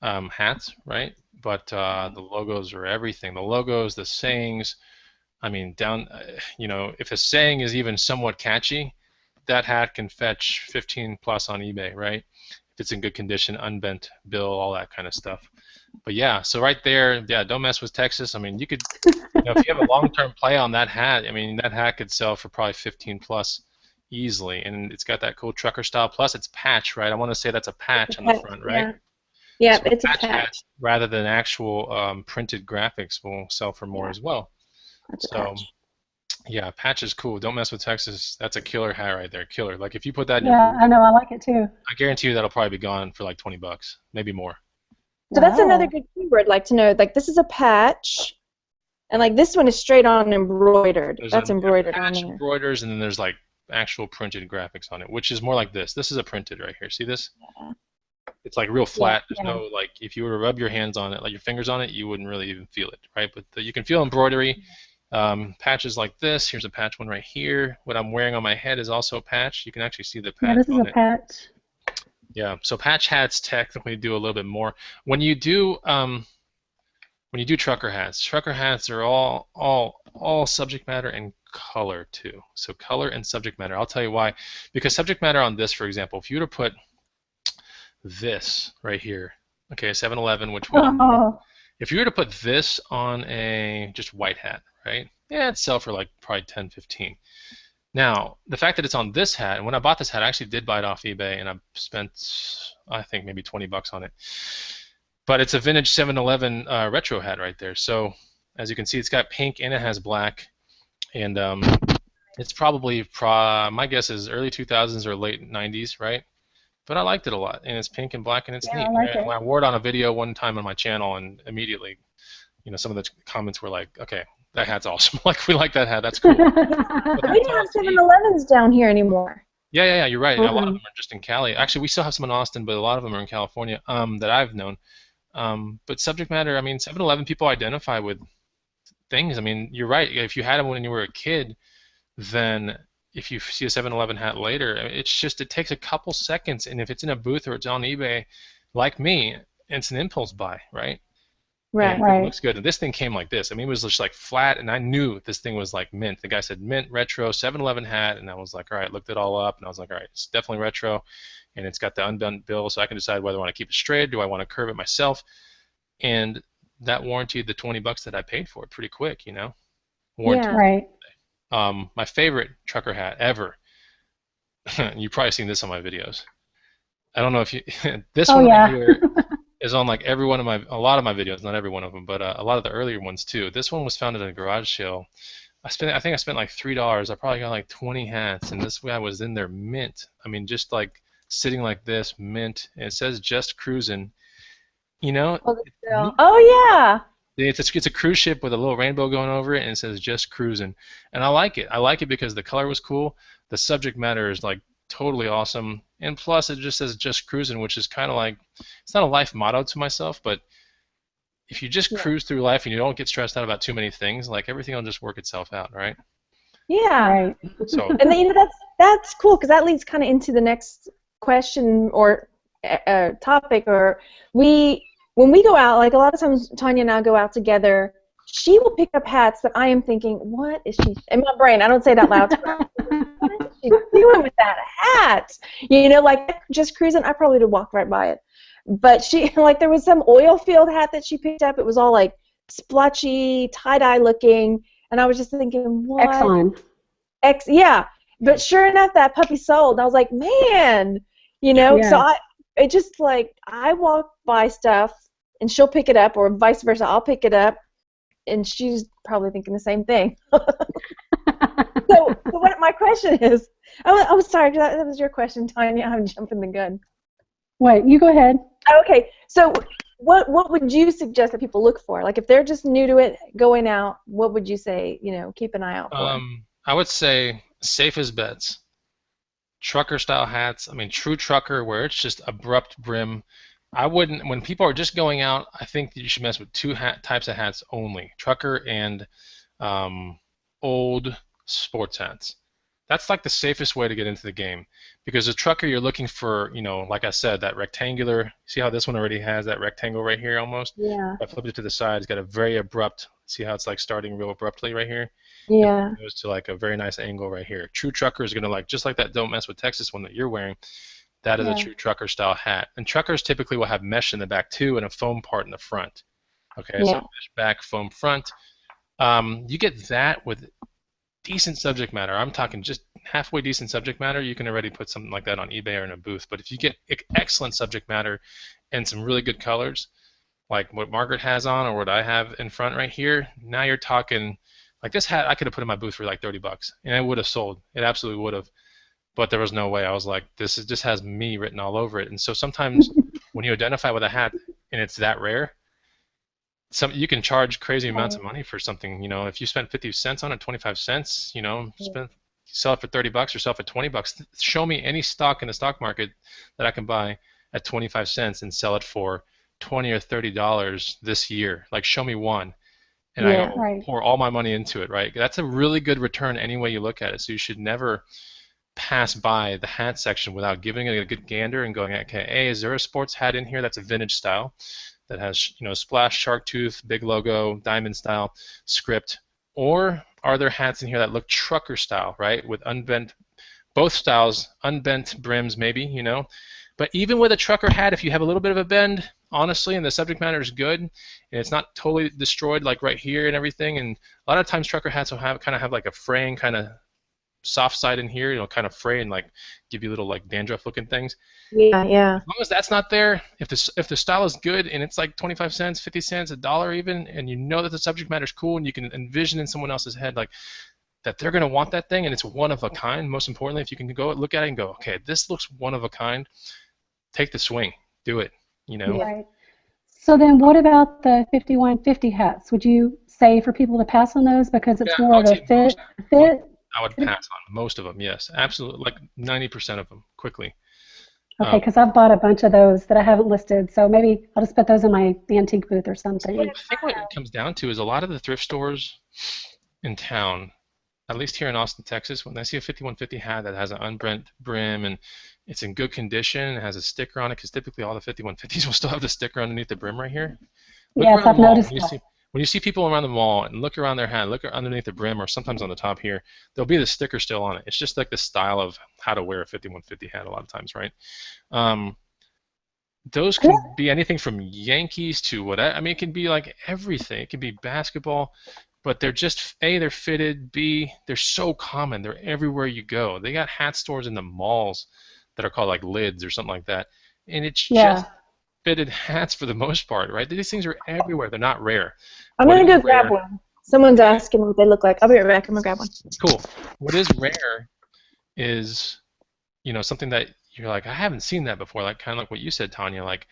hats, right? But the logos are everything. The logos, the sayings. I mean, if a saying is even somewhat catchy, that hat can fetch 15 plus on eBay, right? If it's in good condition, unbent bill, all that kind of stuff. But yeah, so right there, yeah, don't mess with Texas. I mean, you could, if you have a long-term play on that hat, I mean, that hat could sell for probably 15 plus easily, and it's got that cool trucker style. Plus, it's patch, right? I want to say that's a It's patch a on the patch, front, right? yeah. Yeah, So it's a a patch hat, patch. rather than actual printed graphics, will sell for more Yeah, as well. that's a So patch. yeah, patch is cool. Don't mess with Texas. That's a killer hat right there. Killer. Like if you put that in your Yeah, booth, I know. I like it too. I guarantee you that'll probably be gone for like 20 bucks, maybe more. So that's another Wow. good keyword, like to know, like this is a patch, and like this one is straight on embroidered. There's a That's embroidered on patch there. embroiders, and then there's like actual printed graphics on it, which is more like this. This is a printed right here. See this? It's like real Yeah. flat. There's no like if you were to rub your hands on it, like your fingers on it, you wouldn't really even feel it, right? But you can feel embroidery. Patches like this. Here's a patch one right here. What I'm wearing on my head is also a patch. You can actually see the Yeah, patch this is a on it. patch. Yeah. So patch hats technically do a little bit more. When you do trucker hats are all subject matter and color too. So color and subject matter. I'll tell you why. Because subject matter on this, for example, if you were to put this right here, okay, 7-Eleven, which we all know. Oh, If you were to put this on a just white hat, right? Yeah, it'd sell for like probably 10, 15. Now, the fact that it's on this hat, and when I bought this hat, I actually did buy it off eBay, and I spent, I think, maybe 20 bucks on it. But it's a vintage 7-Eleven retro hat right there. So, as you can see, it's got pink and it has black, and it's probably, my guess is early 2000s or late 90s, right? But I liked it a lot, and it's pink and black, and it's yeah, I neat, like right? it. I wore it on a video one time on my channel, and immediately, some of the comments were like, "Okay, that hat's awesome. Like, we like that hat. That's cool." But We that's don't all have it's neat. 7-Elevens down here anymore. Yeah, you're right. And a lot of Uh-uh. them are just in Cali. Actually, we still have some in Austin, but a lot of them are in California. That I've known. But subject matter, I mean, 7-Eleven people identify with things. I mean, you're right. If you had them when you were a kid, then if you see a 7-Eleven hat later, it takes a couple seconds, and if it's in a booth or it's on eBay, like me, it's an impulse buy, right? And Right. if it Right. looks good, and this thing came like this. I mean, it was just like flat, and I knew this thing was like mint. The guy said mint retro 7-Eleven hat, and I was like, all right, looked it all up, and I was like, all right, it's definitely retro, and it's got the undone bill, so I can decide whether I want to keep it straight, do I want to curve it myself, and that warranted the 20 bucks that I paid for it pretty quick, warranty. Yeah. Right. My favorite trucker hat ever. You've probably seen this on my videos. I don't know if you. This Oh, one right yeah. here is on like a lot of my videos, not every one of them, but a lot of the earlier ones too. This one was found at a garage sale. I think I spent like $3. I probably got like 20 hats, and this guy was in there mint. I mean, just like sitting like this, mint, and it says just cruising. You know, Hold it still. Oh yeah. it's a cruise ship with a little rainbow going over it, and it says just cruising. And I like it. I like it because the color was cool. The subject matter is like totally awesome, and plus it just says just cruising, which is kind of like, it's not a life motto to myself, but if you just Yeah. cruise through life and you don't get stressed out about too many things, like everything will just work itself out, right? Yeah. Right. So And then, that's cool because that leads kind of into the next question or topic. Or when we go out, like a lot of times Tonya and I go out together, she will pick up hats that I am thinking, what is she, in my brain, I don't say it out loud, what is she doing with that hat? Like just cruising, I probably would have walked right by it. But she, like there was some oil field hat that she picked up. It was all like splotchy, tie-dye looking, and I was just thinking, what? Exxon. Yeah. But sure enough, that puppy sold. And I was like, man, you know. So Yeah. it just like I walk by stuff and she'll pick it up, or vice versa. I'll pick it up, and she's probably thinking the same thing. So what my question is, I was sorry, that was your question, Tonya. I'm jumping the gun. Wait, you go ahead. Okay, so what would you suggest that people look for? Like if they're just new to it, going out, what would you say, keep an eye out for? I would say safest bets. Trucker style hats. I mean, true trucker where it's just abrupt brim. I wouldn't, when people are just going out, I think that you should mess with two types of hats only, trucker and old sports hats. That's like the safest way to get into the game, because a trucker, you're looking for, like I said, that rectangular. See how this one already has that rectangle right here almost? Yeah. I flipped it to the side. It's got a very abrupt, see how it's like starting real abruptly right here? Yeah. And it goes to like a very nice angle right here. True trucker is going to like, just like that Don't Mess with Texas one that you're wearing, that is a true trucker style hat. And truckers typically will have mesh in the back too and a foam part in the front. Okay, so mesh back, foam front. You get that with decent subject matter. I'm talking just halfway decent subject matter. You can already put something like that on eBay or in a booth. But if you get excellent subject matter and some really good colors, like what Margaret has on or what I have in front right here, now you're talking like this hat I could have put in my booth for like $30 and it would have sold. It absolutely would have. But there was no way. I was like, just has me written all over it. And so sometimes when you identify with a hat and it's that rare, you can charge crazy amounts of money for something. If you spend 50 cents on it, 25 cents, sell it for $30 or sell it for $20. Show me any stock in the stock market that I can buy at 25 cents and sell it for $20 or $30 this year. Like, show me one. And I pour all my money into it, right? That's a really good return any way you look at it. So you should never pass by the hat section without giving it a good gander and going, okay, hey, is there a sports hat in here that's a vintage style that has, splash, shark tooth, big logo, diamond style, script, or are there hats in here that look trucker style, right, with unbent, both styles, unbent brims maybe, but even with a trucker hat, if you have a little bit of a bend, honestly, and the subject matter is good, and it's not totally destroyed like right here and everything, and a lot of times trucker hats will have like a fraying kind of soft side in here, kind of fray and like give you little like dandruff looking things. Yeah. As long as that's not there, if the style is good and it's like 25 cents, 50 cents, $1 even, and you know that the subject matter is cool and you can envision in someone else's head like that they're going to want that thing and it's one of a kind. Most importantly, if you can go look at it and go, okay, this looks one of a kind, take the swing, do it. Right. So then, what about the 5150 hats? Would you say for people to pass on those because it's more of a fit? I would pass on most of them, yes. Absolutely, like 90% of them, quickly. Okay, because I've bought a bunch of those that I haven't listed, so maybe I'll just put those in my antique booth or something. I think what it comes down to is a lot of the thrift stores in town, at least here in Austin, Texas, when I see a 5150 hat that has an unbent brim and it's in good condition and has a sticker on it, because typically all the 5150s will still have the sticker underneath the brim right here. Yes, I've noticed that. When you see people around the mall and look around their hat, look underneath the brim or sometimes on the top here, there'll be the sticker still on it. It's just like the style of how to wear a 5150 hat a lot of times, right? Those can be anything from Yankees to whatever. I mean, it can be like everything. It can be basketball, but they're just, A, they're fitted, B, they're so common. They're everywhere you go. They got hat stores in the malls that are called like lids or something like that. And it's just fitted hats for the most part, right? These things are everywhere. They're not rare. I'm going to go grab one. Someone's asking what they look like. I'll be right back. I'm going to grab one. Cool. What is rare is, something that you're like, I haven't seen that before, like kind of like what you said, Tonya, like,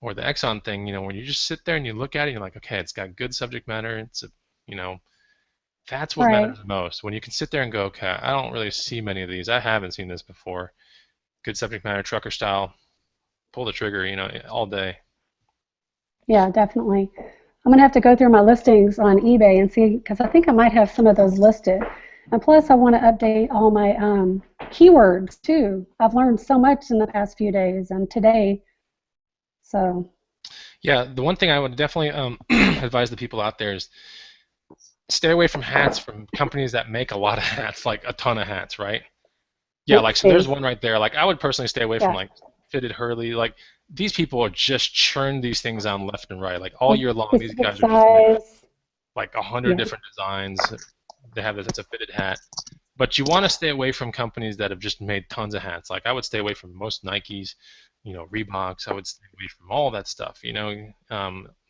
or the Exxon thing, when you just sit there and you look at it, you're like, okay, it's got good subject matter. It's that's what matters most. When you can sit there and go, okay, I don't really see many of these. I haven't seen this before. Good subject matter, trucker style. Pull the trigger, all day. Yeah, definitely. I'm going to have to go through my listings on eBay and see, because I think I might have some of those listed. And plus, I want to update all my keywords, too. I've learned so much in the past few days and today. So. Yeah, the one thing I would definitely advise the people out there is stay away from hats from companies that make a lot of hats, like a ton of hats, right? Yeah, like, so there's one right there. Like, I would personally stay away from, like, fitted Hurley. Like, these people are just churn these things on left and right. Like, all year long, these guys are just like 100 Yeah. different designs. They have this. It's a fitted hat. But you want to stay away from companies that have just made tons of hats. Like I would stay away from most Nikes, Reeboks. I would stay away from all that stuff.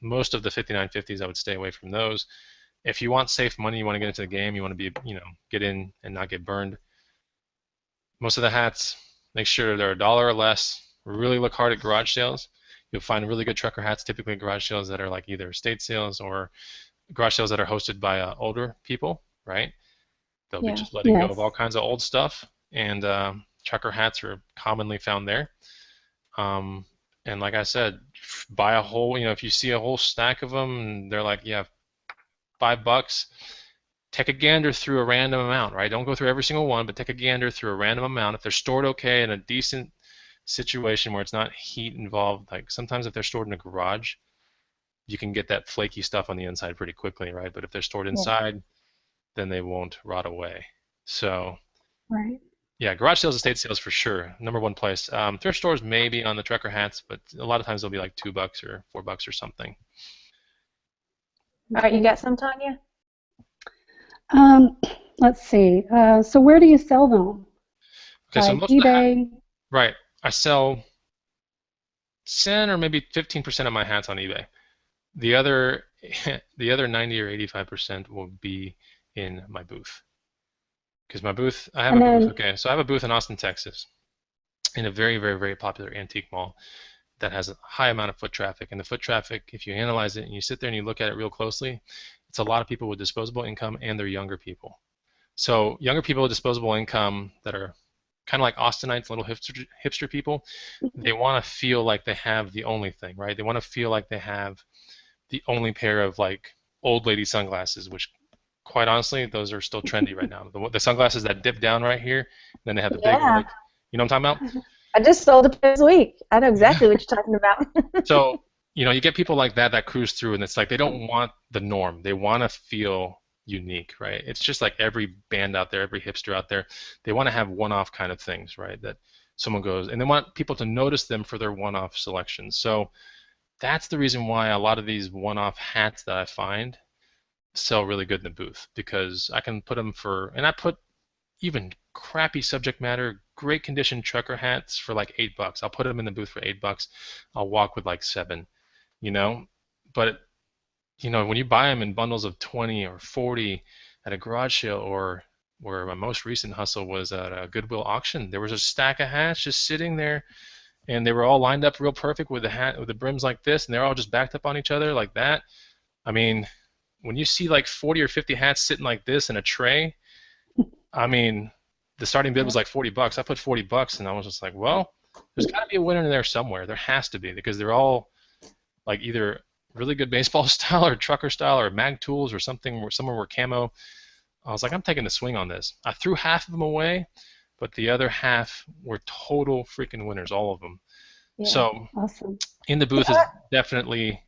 Most of the 5950s, I would stay away from those. If you want safe money, you want to get into the game, you want to be, get in and not get burned. Most of the hats, make sure they're $1 or less. Really look hard at garage sales. You'll find really good trucker hats, typically garage sales that are like either estate sales or garage sales that are hosted by older people, right? They'll be just letting go of all kinds of old stuff, and trucker hats are commonly found there. And like I said, buy a whole, if you see a whole stack of them, and they're like, yeah, $5, take a gander through a random amount, right? Don't go through every single one, but take a gander through a random amount. If they're stored okay in a decent situation where it's not heat involved, like sometimes if they're stored in a garage, you can get that flaky stuff on the inside pretty quickly, right? But if they're stored inside, then they won't rot away. So, right. Yeah, garage sales, estate sales for sure. #1 place. Thrift stores maybe on the trucker hats, but a lot of times they'll be like $2 or $4 or something. All right, you got some, Tonya? Let's see. So where do you sell them? Okay, so most eBay. Right. I sell 10 or maybe 15% of my hats on eBay. The other 90 or 85% will be in my booth. Because my booth, I have a booth. Okay, so I have a booth in Austin, Texas, in a very, very, very popular antique mall that has a high amount of foot traffic. And the foot traffic, if you analyze it and you sit there and you look at it real closely, it's a lot of people with disposable income, and they're younger people. So younger people with disposable income that are kind of like Austinites, little hipster people, they want to feel like they have the only thing, right? They want to feel like they have the only pair of like old lady sunglasses, which quite honestly, those are still trendy right now. The sunglasses that dip down right here, and then they have the big, like, you know what I'm talking about? I just sold a pair this week. I know exactly what you're talking about. So, you get people like that cruise through, and it's like they don't want the norm. They want to feel unique, right? It's just like every band out there, every hipster out there, they want to have one-off kind of things, right? That someone goes, and they want people to notice them for their one-off selections. So that's the reason why a lot of these one-off hats that I find sell really good in the booth, because I can put them and I put even crappy subject matter, great condition trucker hats for like $8. I'll put them in the booth for $8. I'll walk with like 7, But when you buy them in bundles of 20 or 40 at a garage sale, or where my most recent hustle was at a Goodwill auction, there was a stack of hats just sitting there, and they were all lined up real perfect with the brims like this, and they're all just backed up on each other like that. I mean, when you see like 40 or 50 hats sitting like this in a tray, I mean, the starting bid was like $40. I put $40, and I was just like, well, there's got to be a winner in there somewhere. There has to be, because they're all like either really good baseball style or trucker style or mag tools or something, where somewhere were camo. I was like, I'm taking the swing on this. I threw half of them away, but the other half were total freaking winners, all of them. Yeah, so awesome. In the booth is definitely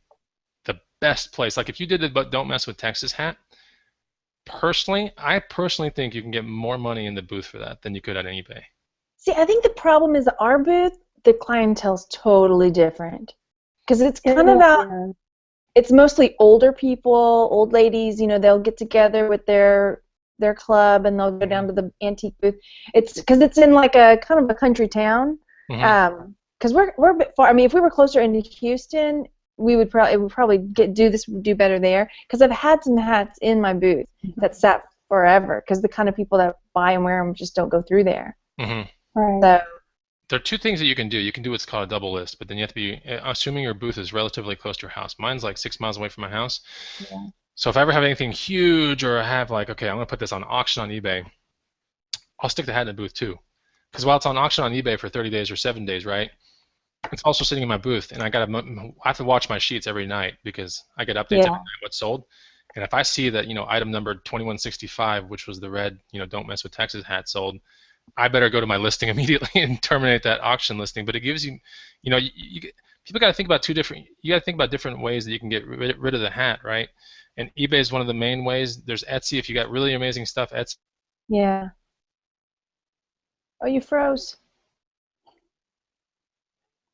the best place. Like if you did the But Don't Mess with Texas hat, I personally think you can get more money in the booth for that than you could on eBay. See, I think the problem is our booth, the clientele's totally different. Because it's kind of about, it's mostly older people, old ladies, they'll get together with their club and they'll go down to the antique booth. It's because it's in like a kind of a country town. Because we're a bit far. I mean, if we were closer into Houston, we would probably do better there. Because I've had some hats in my booth that sat forever. Because the kind of people that buy and wear them just don't go through there. Right. So. There are 2 things that you can do. You can do what's called a double list, but then you have to be assuming your booth is relatively close to your house. Mine's like 6 miles away from my house. Yeah. So if I ever have anything huge, or I have like, okay, I'm going to put this on auction on eBay, I'll stick the hat in the booth too. Because while it's on auction on eBay for 30 days or 7 days, right, it's also sitting in my booth, and I have to watch my sheets every night, because I get updates every night what's sold. And if I see that, item number 2165, which was the red, Don't Mess with Texas hat, sold, I better go to my listing immediately and terminate that auction listing. But it gives you, people got to think about you got to think about different ways that you can get rid of the hat, right? And eBay is one of the main ways. There's Etsy. If you got really amazing stuff, Etsy. Yeah. Oh, you froze.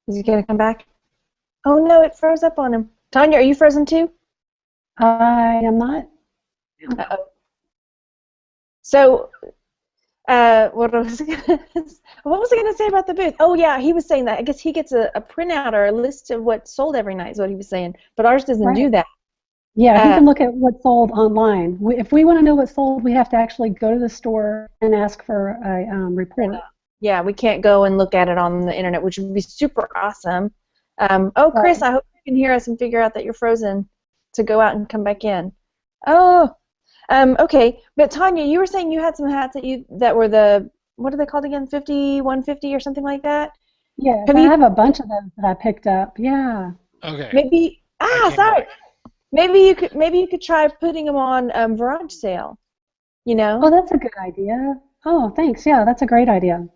Is he gonna come back? Oh no, it froze up on him. Tonya, are you frozen too? I am not. Uh-oh. So, what was I gonna say about the booth? Oh yeah, he was saying that. I guess he gets a printout or a list of what's sold every night. Is what he was saying. But ours doesn't do Right. that. Yeah, he Uh, can look at what's sold online. If we want to know what's sold, we have to actually go to the store and ask for a report. yeah, we can't go and look at it on the internet, which would be super awesome. Oh, Chris, Right. I hope you can hear us and figure out that you're frozen to go out and come back in. Oh, okay. But Tonya, you were saying you had some hats that were the, what are they called again? 50, 150 or something like that? Yes, Have I you have a bunch of those that I picked up. Yeah. Okay, maybe I came sorry. back. Maybe you could try putting them on garage sale, you Oh, know? that's a good idea. Oh, thanks. Yeah, that's a great idea.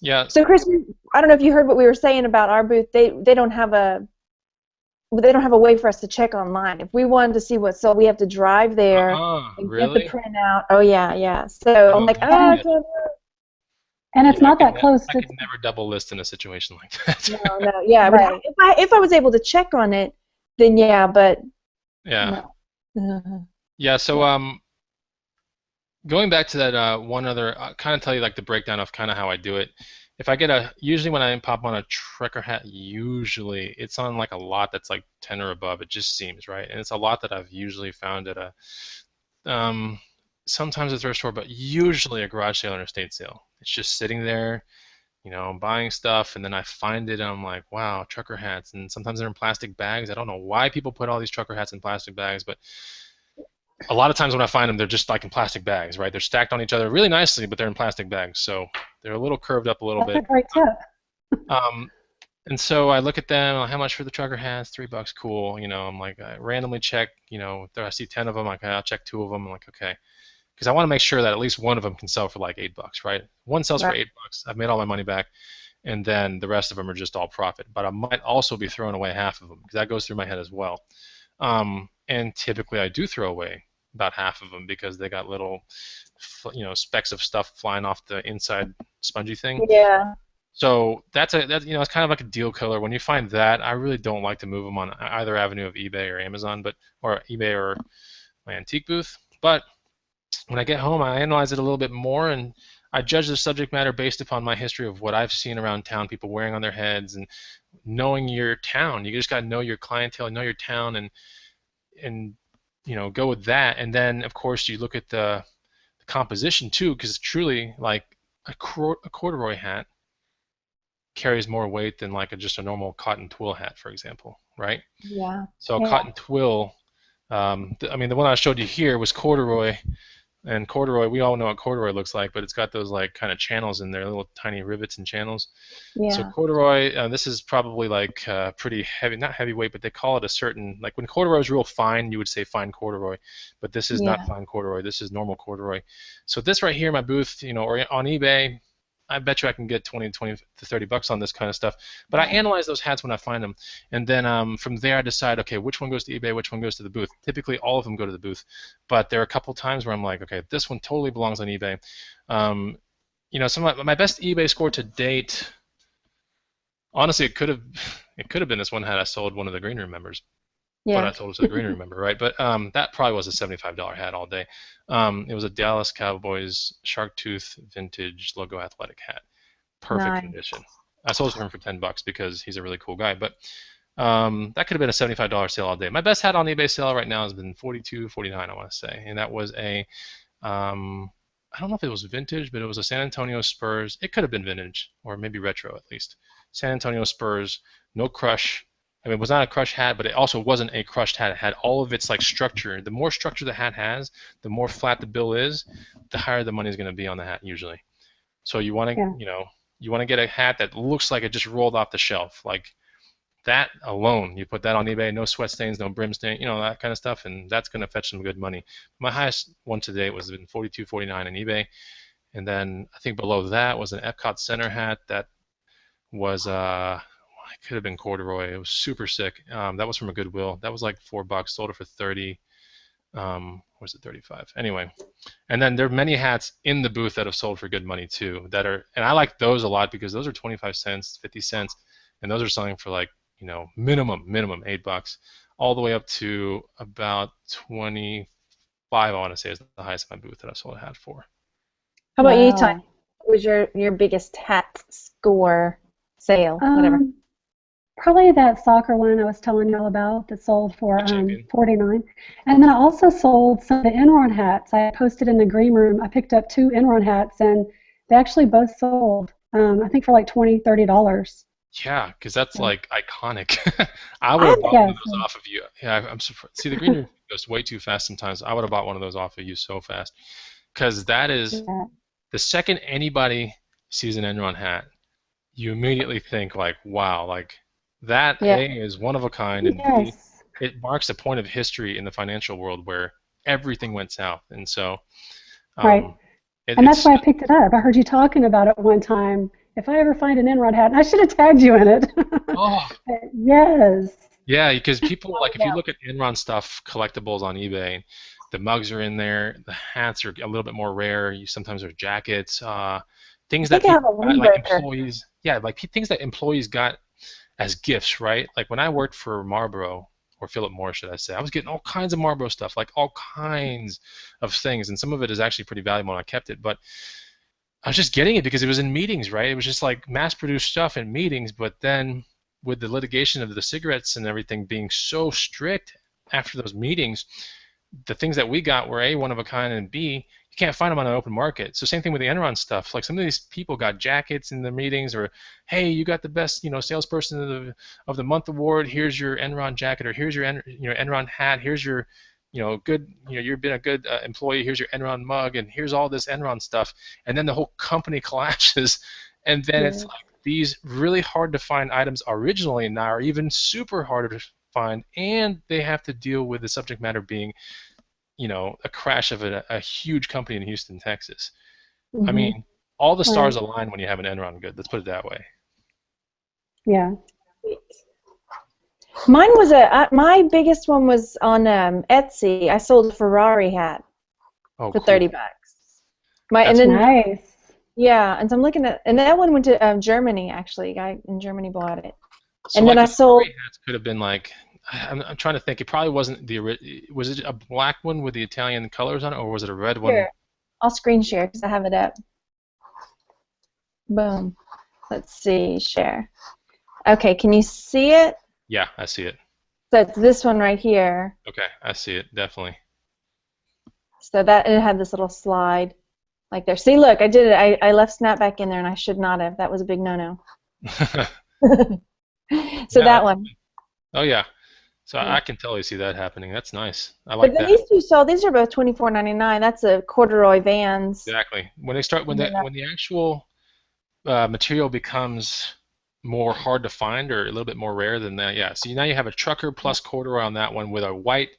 Yeah. So Chris, I don't know if you heard what we were saying about our booth. They don't have a way for us to check online. If we wanted to see what's sold, we have to drive there and get the Really? printout. Oh yeah, yeah. So I'm Oh like, man, I And yeah. can't. and it's Yeah, not that close. I It's could never double list in a situation like that. No, no, yeah. But right. if I was able to check on it, then yeah. But Yeah. no. Uh, Yeah. So yeah. going back to that one other, kind of tell you like the breakdown of kind of how I do it. If I get usually when I pop on a trucker hat, usually it's on like a lot that's like 10 or above. It just seems right, and it's a lot that I've usually found at a um, sometimes a thrift store, but usually a garage sale or a estate sale. It's just sitting there, buying stuff, and then I find it, and I'm like, wow, trucker hats, and sometimes they're in plastic bags. I don't know why people put all these trucker hats in plastic bags, but a lot of times when I find them, they're just like in plastic bags, right? They're stacked on each other really nicely, but they're in plastic bags, so they're a little curved up a little That's a bit. great tip. Um, and so I look at them, how much for the trucker hats? $3, cool. I'm like, I randomly check, if I see 10 of them, I'll check 2 of them. I'm like, okay, because I want to make sure that at least one of them can sell for like $8, right? One sells for Right. $8, I've made all my money back, and then the rest of them are just all profit. But I might also be throwing away half of them because that goes through my head as well. And typically I do throw away about half of them because they got little, specks of stuff flying off the inside spongy thing. Yeah. So it's kind of like a deal killer. When you find that, I really don't like to move them on either avenue of eBay or Amazon, or eBay or my antique booth. But when I get home, I analyze it a little bit more, and I judge the subject matter based upon my history of what I've seen around town, people wearing on their heads, and knowing your town. You just got to know your clientele, know your town, and go with that. And then of course you look at the composition too, because truly like a corduroy hat carries more weight than like just a normal cotton twill hat, for example, right? Yeah. So a Yeah. cotton twill, I mean, the one I showed you here was corduroy, and corduroy, we all know what corduroy looks like, but it's got those like kind of channels in there, little tiny rivets and channels. So Yeah. corduroy, this is probably like pretty heavy, not heavyweight, but they call it a certain, like when corduroy is real fine, you would say fine corduroy, but this is not Yeah. fine corduroy. This is normal corduroy. So this right here in my booth, or on eBay, I bet you I can get 20 to $30 on this kind of stuff. But I Right. analyze those hats when I find them, and then from there I decide, okay, which one goes to eBay, which one goes to the booth. Typically, all of them go to the booth, but there are a couple times where I'm like, okay, this one totally belongs on eBay. Um, some of my best eBay score to date. Honestly, it could have been this one hat I sold one of the green room members, but I Yeah. sold it to the green room member, right? But that probably was a $75 hat all day. It was a Dallas Cowboys shark tooth vintage logo athletic hat, perfect Nice. condition. I sold it to him for $10 because he's a really cool guy. But that could have been a $75 sale all day. My best hat on eBay sale right now has been 42, 49, I want to say, and that was a I don't know if it was vintage, but it was a San Antonio Spurs. It could have been vintage or maybe retro at least. San Antonio Spurs, no crush. I mean, it was not a crush hat, but it also wasn't a crushed hat. It had all of its like structure. The more structure the hat has, the more flat the bill is, the higher the money is going to be on the hat usually. So you want to, Yeah. you want to get a hat that looks like it just rolled off the shelf. Like that alone, you put that on eBay, no sweat stains, no brim stain, that kind of stuff, and that's going to fetch some good money. My highest one to date was in 42, 49 on eBay, and then I think below that was an Epcot Center hat that was it could have been corduroy. It was super sick. That was from a Goodwill. That was like $4. Sold it for 30. Was it 35? Anyway, and then there are many hats in the booth that have sold for good money too. And I like those a lot because those are 25 cents, 50 cents, and those are selling for like minimum $8, all the way up to about 25 5, I want to say, is the highest my booth that I've sold a hat for. How about you, Ty? Wow. What was your biggest hat score sale, whatever? Probably that soccer one I was telling y'all about that sold for The champion. 49. And then I also sold some of the Enron hats. I posted in the green room. I picked up 2 Enron hats, and they actually both sold, I think, for like $20, $30. Yeah, because that's So, like iconic. I would have bought one yeah, of those off of you. Yeah, I'm surprised. See, the green room goes way too fast sometimes. I would have bought one of those off of you so fast. Because that is yeah, the second anybody sees an Enron hat, you immediately think like, wow, like that Yeah. A is one of a kind, and B, yes, it marks a point of history in the financial world where everything went south. And so right. um, And that's it's why I picked it up. I heard you talking about it one time. If I ever find an Enron hat, and I should have tagged you in it. oh Yes. yeah, because people like if you Yeah. look at Enron stuff, collectibles on eBay, the mugs are in there, the hats are a little bit more rare. You sometimes are jackets, I things that think I have people a got, like windbreaker. employees, yeah, like things that employees got as gifts, right? Like when I worked for Marlboro or Philip Morris, should I say, I was getting all kinds of Marlboro stuff, like all kinds of things, and some of it is actually pretty valuable, and I kept it, but I was just getting it because it was in meetings, right? It was just like mass-produced stuff in meetings, but then with the litigation of the cigarettes and everything being so strict after those meetings, the things that we got were A, one of a kind, and B, you can't find them on an open market. So same thing with the Enron stuff. Like some of these people got jackets in the meetings, or hey, you got the best, salesperson of the month award. Here's your Enron jacket, or here's your Enron hat. Here's your good, you've been a good employee. Here's your Enron mug, and here's all this Enron stuff. And then the whole company collapses, and then it's Yeah. like these really hard to find items originally now are even super harder to find, and they have to deal with the subject matter being a crash of a huge company in Houston, Texas. I Hmm. mean, all the stars Right. align when you have an Enron good. Let's put it that way. Yeah. Mine was my biggest one was on Etsy. I sold a Ferrari hat Oh, for 30 cool. bucks. And That's then Nice. yeah, and so I'm looking at, and that one went to Germany actually. A guy in Germany bought it. so And then like I the Ferrari sold. hats could have been like I'm trying to think. It probably wasn't was it a black one with the Italian colors on it, or was it a red one? Here, I'll screen share because I have it up. Boom. Let's see, share. Okay, can you see it? Yeah, I see it. So it's this one right here. Okay, I see it definitely. So that it had this little slide like there. See, look, I did it. I left Snapback in there, and I should not have. That was a big no-no. So Yeah. that one. Oh yeah. So Yeah. I can totally see that happening. That's nice. I But like then that. these two sold. These are both $24.99. That's a corduroy Vans. Exactly. When they start when And then the actual material becomes more hard to find or a little bit more rare than that. Yeah. So now you have a trucker plus corduroy on that one with a white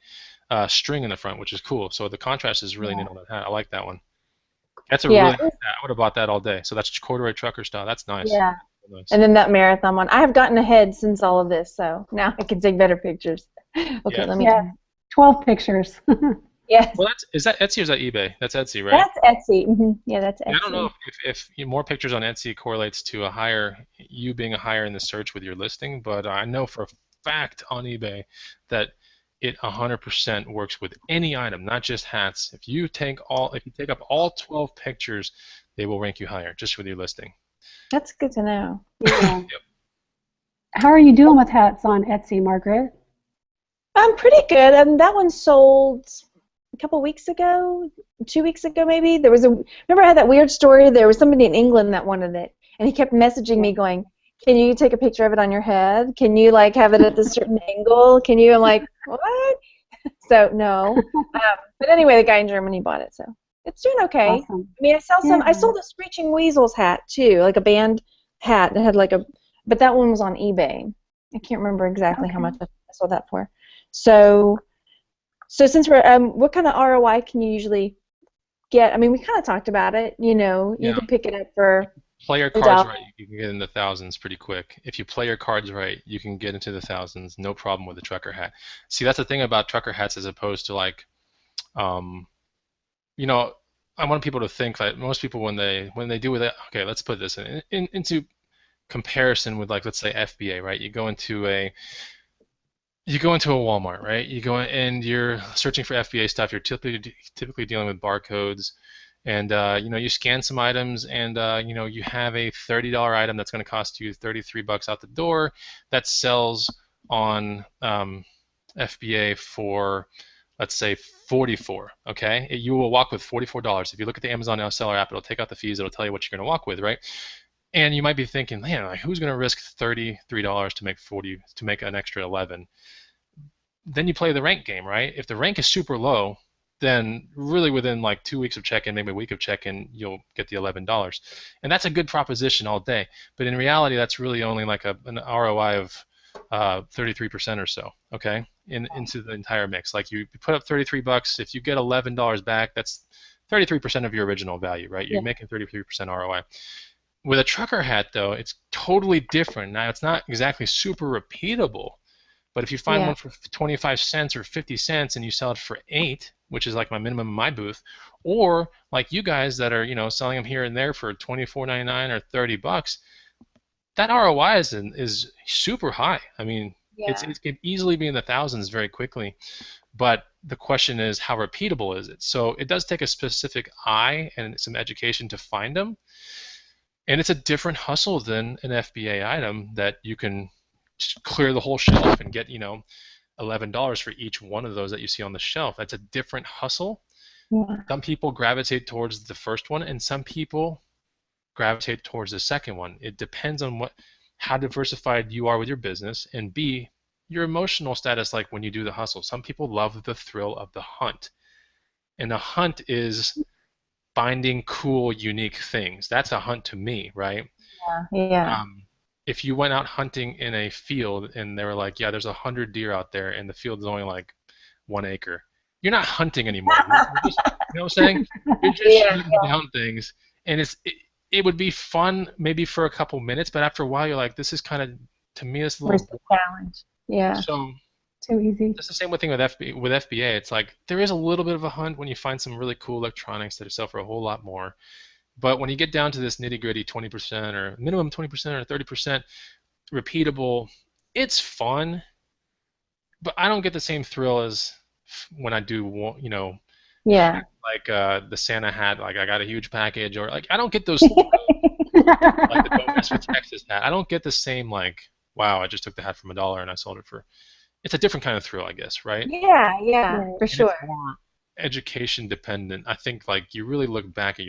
string in the front, which is cool. So the contrast is really neat on that hat. I like that one. That's a yeah, really nice hat. I would have bought that all day. So that's corduroy trucker style. That's nice. yeah. Nice. And then that marathon one. I have gotten ahead since all of this, so now I can take better pictures. Okay, Yeah. let me. Yeah. 12 pictures. Yes, Well, is that Etsy or is that eBay? That's Etsy, right? that's Etsy. Yeah, that's Yeah, I don't know Etsy. if more pictures on Etsy correlates to you being a higher in the search with your listing, but I know for a fact on eBay that it 100% works with any item, not just hats. If you take up all 12 pictures, they will rank you higher just with your listing. That's good to know. Yeah. Yep. How are you doing with hats on Etsy, Margaret? I'm pretty good. That one sold a couple weeks ago, 2 weeks ago maybe. Remember I had that weird story? There was somebody in England that wanted it, and he kept messaging me going, "Can you take a picture of it on your head? Can you like have it at this certain angle? Can you?" I'm like, "What?" So no. But anyway, the guy in Germany bought it, so it's doing okay. Awesome. I mean, I sell some. I Yeah. sold a Screeching Weasels hat too, like a band hat that had but that one was on eBay. I can't remember exactly how Okay. much I sold that for. So since we're what kind of ROI can you usually get? I mean, we kind of talked about it. You Yeah. can pick it up for Play your $2. cards right, you can get into thousands pretty quick. If you play your cards right, you can get into the thousands, no problem with a trucker hat. See, that's the thing about trucker hats as opposed to like, um, I want people to think that most people when they do with it, okay, let's put this into comparison with like let's say FBA, right? You go into you go into a Walmart, right? You go in and you're searching for FBA stuff. You're typically dealing with barcodes, and you scan some items, and you have a $30 item that's going to cost you 33 bucks out the door that sells on FBA for, let's say, 44. Okay, you will walk with $44. If you look at the Amazon seller app, it'll take out the fees. It'll tell you what you're going to walk with, right? And you might be thinking, man, like, who's going to risk $33 to make an extra 11? Then you play the rank game, right? If the rank is super low, then really within like 2 weeks of check-in, maybe a week of check-in, you'll get the $11. And that's a good proposition all day. But in reality, that's really only like an ROI of 33% or so, okay, into the entire mix. Like you put up 33 bucks, if you get $11 back, that's 33% of your original value, right? You're making 33% ROI. With a trucker hat, though, it's totally different. Now, it's not exactly super repeatable, but if you find one for 25 cents or 50 cents and you sell it for 8, which is like my minimum in my booth, or like you guys that are, selling them here and there for $24.99 or 30 bucks, that ROI is super high. I mean, it can easily be in the thousands very quickly, but the question is, how repeatable is it? So it does take a specific eye and some education to find them, and it's a different hustle than an FBA item that you can clear the whole shelf and get, $11 for each one of those that you see on the shelf. That's a different hustle. Yeah. Some people gravitate towards the first one, and some people gravitate towards the second one. It depends on how diversified you are with your business, and B, your emotional status, like when you do the hustle. Some people love the thrill of the hunt, and the hunt is finding cool, unique things. That's a hunt to me, right? Yeah. If you went out hunting in a field and they were like, yeah, there's 100 deer out there and the field is only like 1 acre, you're not hunting anymore. You're just, you know what I'm saying? You're just shooting down things, and it would be fun maybe for a couple minutes, but after a while you're like, this is kind of, to me, it's a little challenge. Yeah. So too easy. it's the same thing with FBA. It's like there is a little bit of a hunt when you find some really cool electronics that sell for a whole lot more. But when you get down to this nitty-gritty 20% or minimum 20% or 30% repeatable, it's fun, but I don't get the same thrill as when I do, like the Santa hat, like I got a huge package, or like I don't get those thrills, like the Don't Mess with Texas hat. I don't get the same like, wow, I just took the hat from $1 and I sold it for. It's a different kind of thrill, I guess, right? Yeah, for And sure. it's more education dependent. I think like you really look back at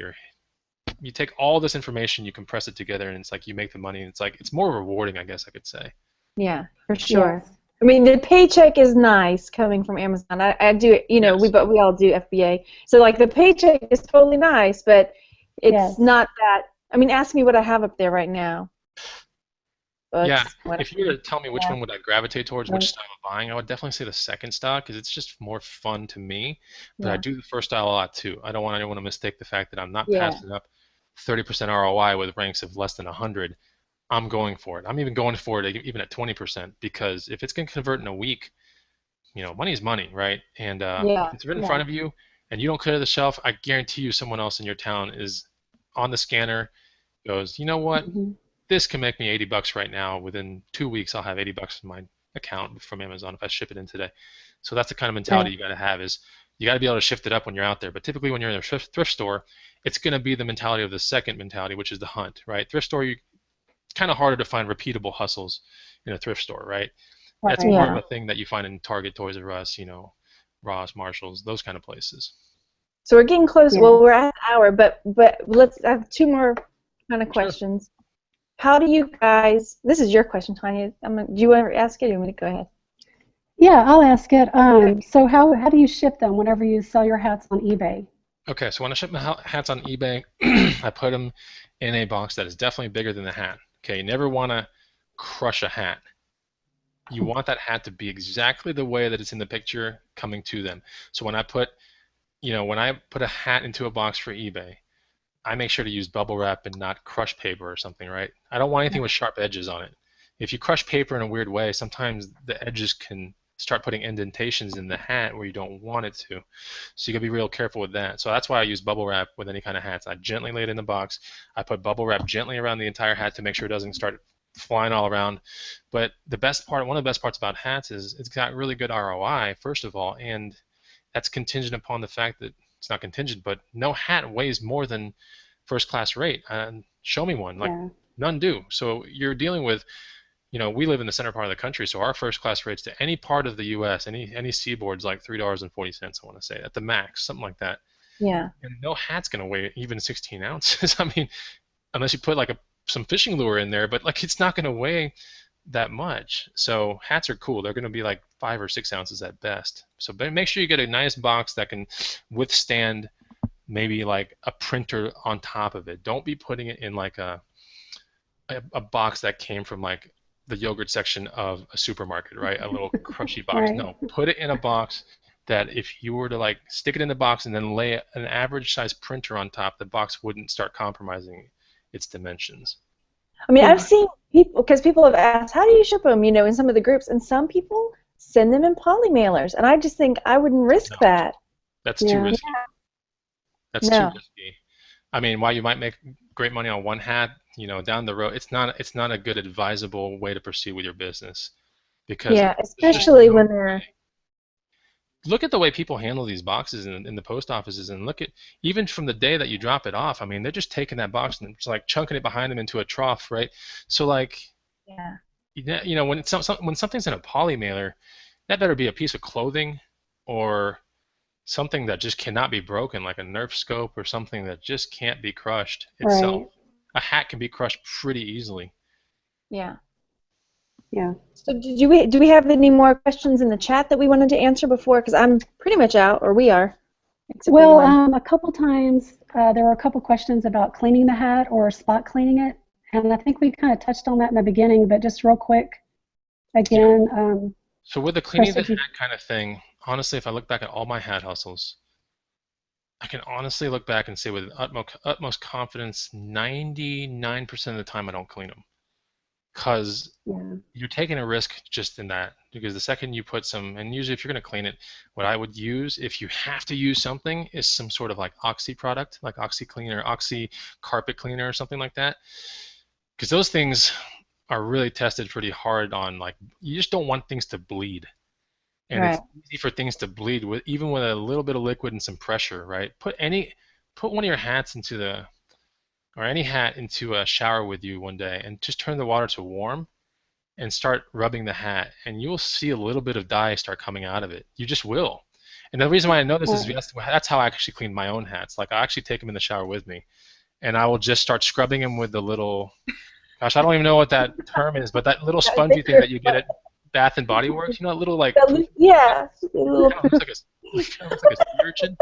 you take all this information, you compress it together, and it's like you make the money, and it's like it's more rewarding, I guess I could say. Yeah, for sure. Yes. I mean, the paycheck is nice coming from Amazon. I do it, Yes. we all do FBA. So like the paycheck is totally nice, but it's not that. I mean, ask me what I have up there right now. Yeah, if you were to tell me which one would I gravitate towards, which style of buying, I would definitely say the second style because it's just more fun to me. But I do the first style a lot too. I don't want anyone to mistake the fact that I'm not passing up 30% ROI with ranks of less than 100. I'm going for it. I'm even going for it even at 20% because if it's going to convert in a week, money is money, right? And if it's right in front of you and you don't clear the shelf, I guarantee you someone else in your town is on the scanner, goes, you know what? This can make me 80 bucks right now. Within 2 weeks, I'll have 80 bucks in my account from Amazon if I ship it in today. So that's the kind of mentality you got to have, is you got to be able to shift it up when you're out there. But typically when you're in a thrift store, it's going to be the mentality of the second mentality, which is the hunt, right? Thrift store, it's kind of harder to find repeatable hustles in a thrift store, right? That's more of a thing that you find in Target, Toys R Us, Ross, Marshalls, those kind of places. So we're getting close. Yeah. Well, we're at an hour, but let's have 2 more kind of questions. Sure. How do you guys? This is your question, Tonya. Do you want to ask it, or you want me to go ahead? Yeah, I'll ask it. So how do you ship them whenever you sell your hats on eBay? Okay, so when I ship my hats on eBay, I put them in a box that is definitely bigger than the hat. Okay, you never want to crush a hat. You want that hat to be exactly the way that it's in the picture coming to them. So when I put, a hat into a box for eBay, I make sure to use bubble wrap and not crush paper or something, right? I don't want anything with sharp edges on it. If you crush paper in a weird way, sometimes the edges can start putting indentations in the hat where you don't want it to. So you gotta be real careful with that. So that's why I use bubble wrap with any kind of hats. I gently lay it in the box. I put bubble wrap gently around the entire hat to make sure it doesn't start flying all around. But one of the best parts about hats is it's got really good ROI, first of all, and that's contingent upon the fact that it's not contingent, but no hat weighs more than first class rate. And show me one, like none do. So you're dealing with, we live in the center part of the country, so our first class rates to any part of the U.S., any seaboard's like $3.40, I want to say, at the max, something like that. Yeah. And no hat's going to weigh even 16 ounces. I mean, unless you put like some fishing lure in there, but like it's not going to weigh that much. So hats are cool. They're going to be like 5 or 6 ounces at best. So make sure you get a nice box that can withstand maybe like a printer on top of it. Don't be putting it in like a box that came from like the yogurt section of a supermarket, right? A little crushy box. No, put it in a box that if you were to like stick it in the box and then lay an average size printer on top, the box wouldn't start compromising its dimensions. I mean, I've seen people, because people have asked, how do you ship them, in some of the groups, and some people send them in poly mailers, and I just think I wouldn't risk that. That's too risky. That's too risky. I mean, while you might make great money on one hat, down the road, it's not a good advisable way to proceed with your business, because especially when they're. Look at the way people handle these boxes in the post offices, and look at even from the day that you drop it off. I mean, they're just taking that box and just like chunking it behind them into a trough, right? So like, when something's in a poly mailer, that better be a piece of clothing or something that just cannot be broken, like a Nerf scope or something that just can't be crushed itself. Right. A hat can be crushed pretty easily. Yeah. Yeah. So do we have any more questions in the chat that we wanted to answer before? Because I'm pretty much out, or we are. Well, a couple times there were a couple questions about cleaning the hat or spot cleaning it, and I think we kind of touched on that in the beginning, but just real quick, again. So with the cleaning the hat kind of thing, honestly, if I look back at all my hat hustles, I can honestly look back and say with utmost confidence, 99% of the time I don't clean them. Because you're taking a risk just in that. Because the second you put some, and usually if you're going to clean it, what I would use, if you have to use something, is some sort of like Oxy product, like Oxy Cleaner, Oxy Carpet Cleaner, or something like that. Because those things are really tested pretty hard on, like, you just don't want things to bleed. And it's easy for things to bleed with even with a little bit of liquid and some pressure, right? Put one of your hats or any hat into a shower with you one day and just turn the water to warm and start rubbing the hat, and you will see a little bit of dye start coming out of it. You just will. And the reason why I know this is because that's how I actually clean my own hats. Like, I actually take them in the shower with me, and I will just start scrubbing them with the little, gosh, I don't even know what that term is, but that little spongy thing that you get at Bath and Body Works, that little like, looks like a sea urchin.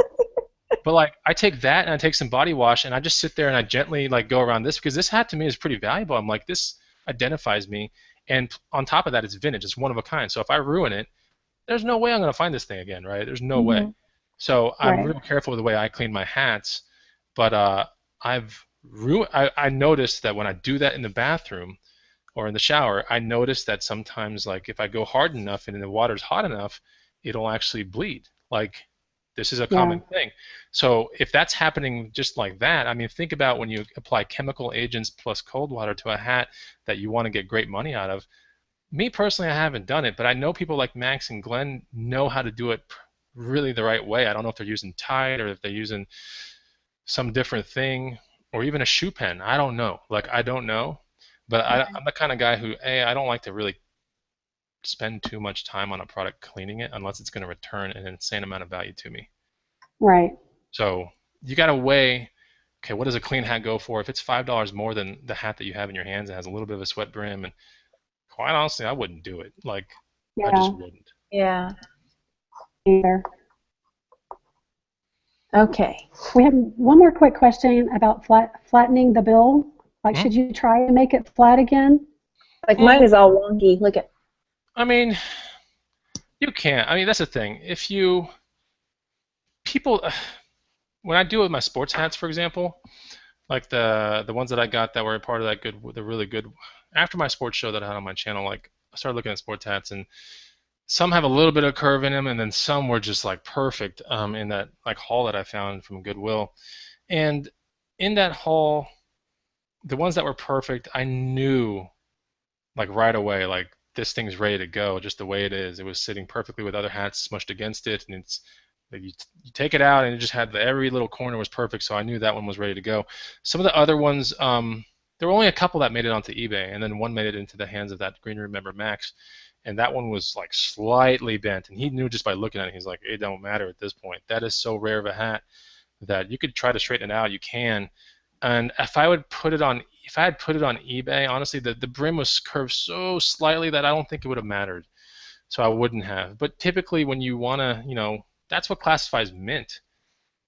But like, I take that and I take some body wash and I just sit there and I gently like go around this, because this hat to me is pretty valuable. I'm like, this identifies me, and on top of that, it's vintage. It's one of a kind. So if I ruin it, there's no way I'm going to find this thing again, right? There's no way. So I'm real careful with the way I clean my hats. But I noticed that when I do that in the bathroom or in the shower, I notice that sometimes, like, if I go hard enough and the water's hot enough, it'll actually bleed. Like, this is a common thing. So if that's happening just like that, I mean, think about when you apply chemical agents plus cold water to a hat that you want to get great money out of. Me personally, I haven't done it, but I know people like Max and Glenn know how to do it really the right way. I don't know if they're using Tide or if they're using some different thing or even a shoe pen. I don't know. Like, I don't know. But I'm the kind of guy who, I don't like to really spend too much time on a product cleaning it unless it's going to return an insane amount of value to me. Right. So you got to weigh, okay, what does a clean hat go for? If it's $5 more than the hat that you have in your hands and has a little bit of a sweat brim, and quite honestly, I wouldn't do it. Like, I just wouldn't. Yeah. Either. Okay. We have one more quick question about flattening the bill. Like, should you try and make it flat again? Like, mine is all wonky. Look at. I mean, you can't. I mean, that's the thing. When I do it with my sports hats, for example, like the ones that I got that were part of that the really good, after my sports show that I had on my channel, like, I started looking at sports hats, and some have a little bit of curve in them, and then some were just like perfect in that like haul that I found from Goodwill. And in that haul, the ones that were perfect, I knew like right away, like this thing's ready to go, just the way it is. It was sitting perfectly with other hats smushed against it, and it's like you take it out, and it just had every little corner was perfect. So I knew that one was ready to go. Some of the other ones, there were only a couple that made it onto eBay, and then one made it into the hands of that Green Room member Max, and that one was like slightly bent, and he knew just by looking at it. He's like, it don't matter at this point. That is so rare of a hat that you could try to straighten it out. You can. And if I would put it on, if I had put it on eBay, honestly, the brim was curved so slightly that I don't think it would have mattered. So I wouldn't have. But typically, when you want to, that's what classifies mint,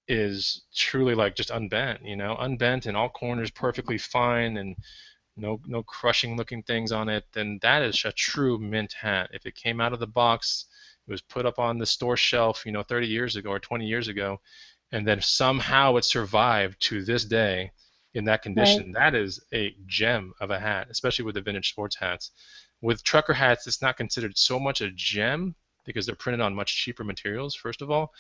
is truly like just unbent, unbent and all corners perfectly fine and no crushing looking things on it. Then that is a true mint hat. If it came out of the box, it was put up on the store shelf, 30 years ago or 20 years ago, and then somehow it survived to this day in that condition. Right. That is a gem of a hat, especially with the vintage sports hats. With trucker hats, it's not considered so much a gem because they're printed on much cheaper materials, first of all,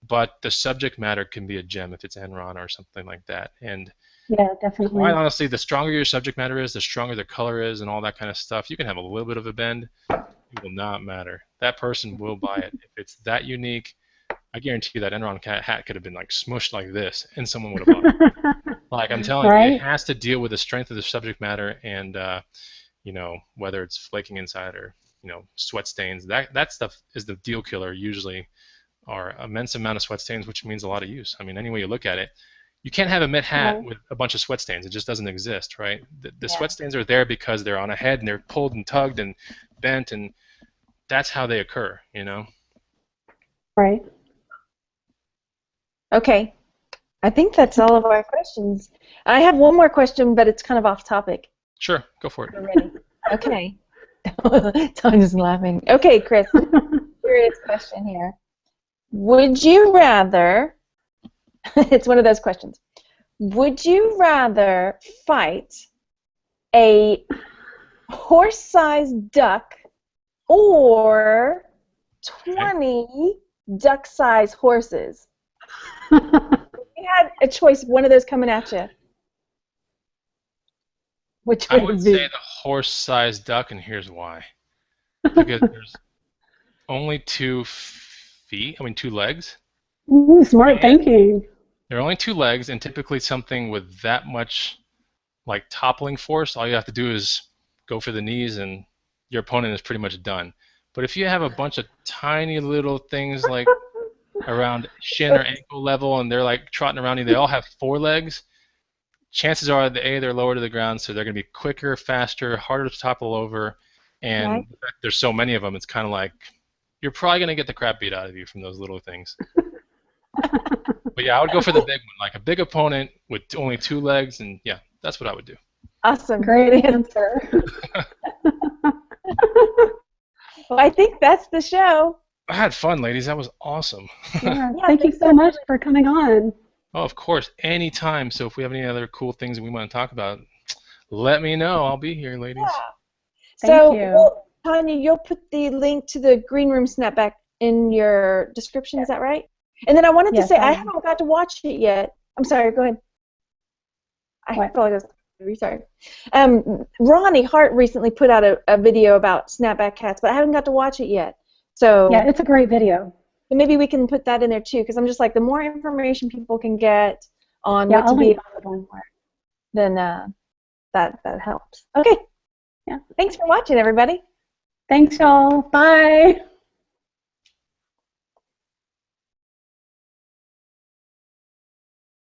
but the subject matter can be a gem if it's Enron or something like that. And yeah, definitely. Quite honestly, the stronger your subject matter is, the stronger the color is and all that kind of stuff. You can have a little bit of a bend. It will not matter. That person will buy it. If it's that unique, I guarantee you that Enron hat could have been like smushed like this, and someone would have bought it. Like I'm telling you, it has to deal with the strength of the subject matter, and whether it's flaking inside or sweat stains. That stuff is the deal killer usually, are immense amount of sweat stains, which means a lot of use. I mean, any way you look at it, you can't have a mint hat with a bunch of sweat stains. It just doesn't exist, right? The sweat stains are there because they're on a head and they're pulled and tugged and bent, and that's how they occur, Right. Okay. I think that's all of our questions. I have one more question, but it's kind of off topic. Sure, go for it. We're ready. Okay. Tanya's laughing. Okay, Chris. Serious question here. Would you rather, it's one of those questions, would you rather fight a horse-sized duck or 20 duck-sized horses? If you had a choice of one of those coming at you, which would I would it be? say the horse-sized duck, and here's why. Because there's only 2 legs. Ooh, smart thinking. There are only 2 legs, and typically something with that much like toppling force, all you have to do is go for the knees, and your opponent is pretty much done. But if you have a bunch of tiny little things like around shin or ankle level, and they're like trotting around you, they all have 4 legs, chances are they're lower to the ground, so they're going to be quicker, faster, harder to topple over, and there's so many of them, it's kind of like you're probably going to get the crap beat out of you from those little things. But yeah, I would go for the big one, like a big opponent with only 2 legs, and yeah, that's what I would do. Awesome. Great answer. Well, I think that's the show. I had fun, ladies. That was awesome. Yeah, thank you so much for coming on. Oh, of course, anytime. So if we have any other cool things that we want to talk about, let me know. I'll be here, ladies. Yeah. Thank you. Well, Tonya, you'll put the link to the Green Room Snapback in your description, is that right? And then I wanted to say, I haven't got to watch it yet. I'm sorry, go ahead. I apologize. Sorry. Ronnie Hart recently put out a video about snapback hats, but I haven't got to watch it yet. So yeah, it's a great video. Maybe we can put that in there too, because I'm just like, the more information people can get on what to be available, then that helps. Okay. Yeah. Thanks for watching, everybody. Thanks, y'all. Bye.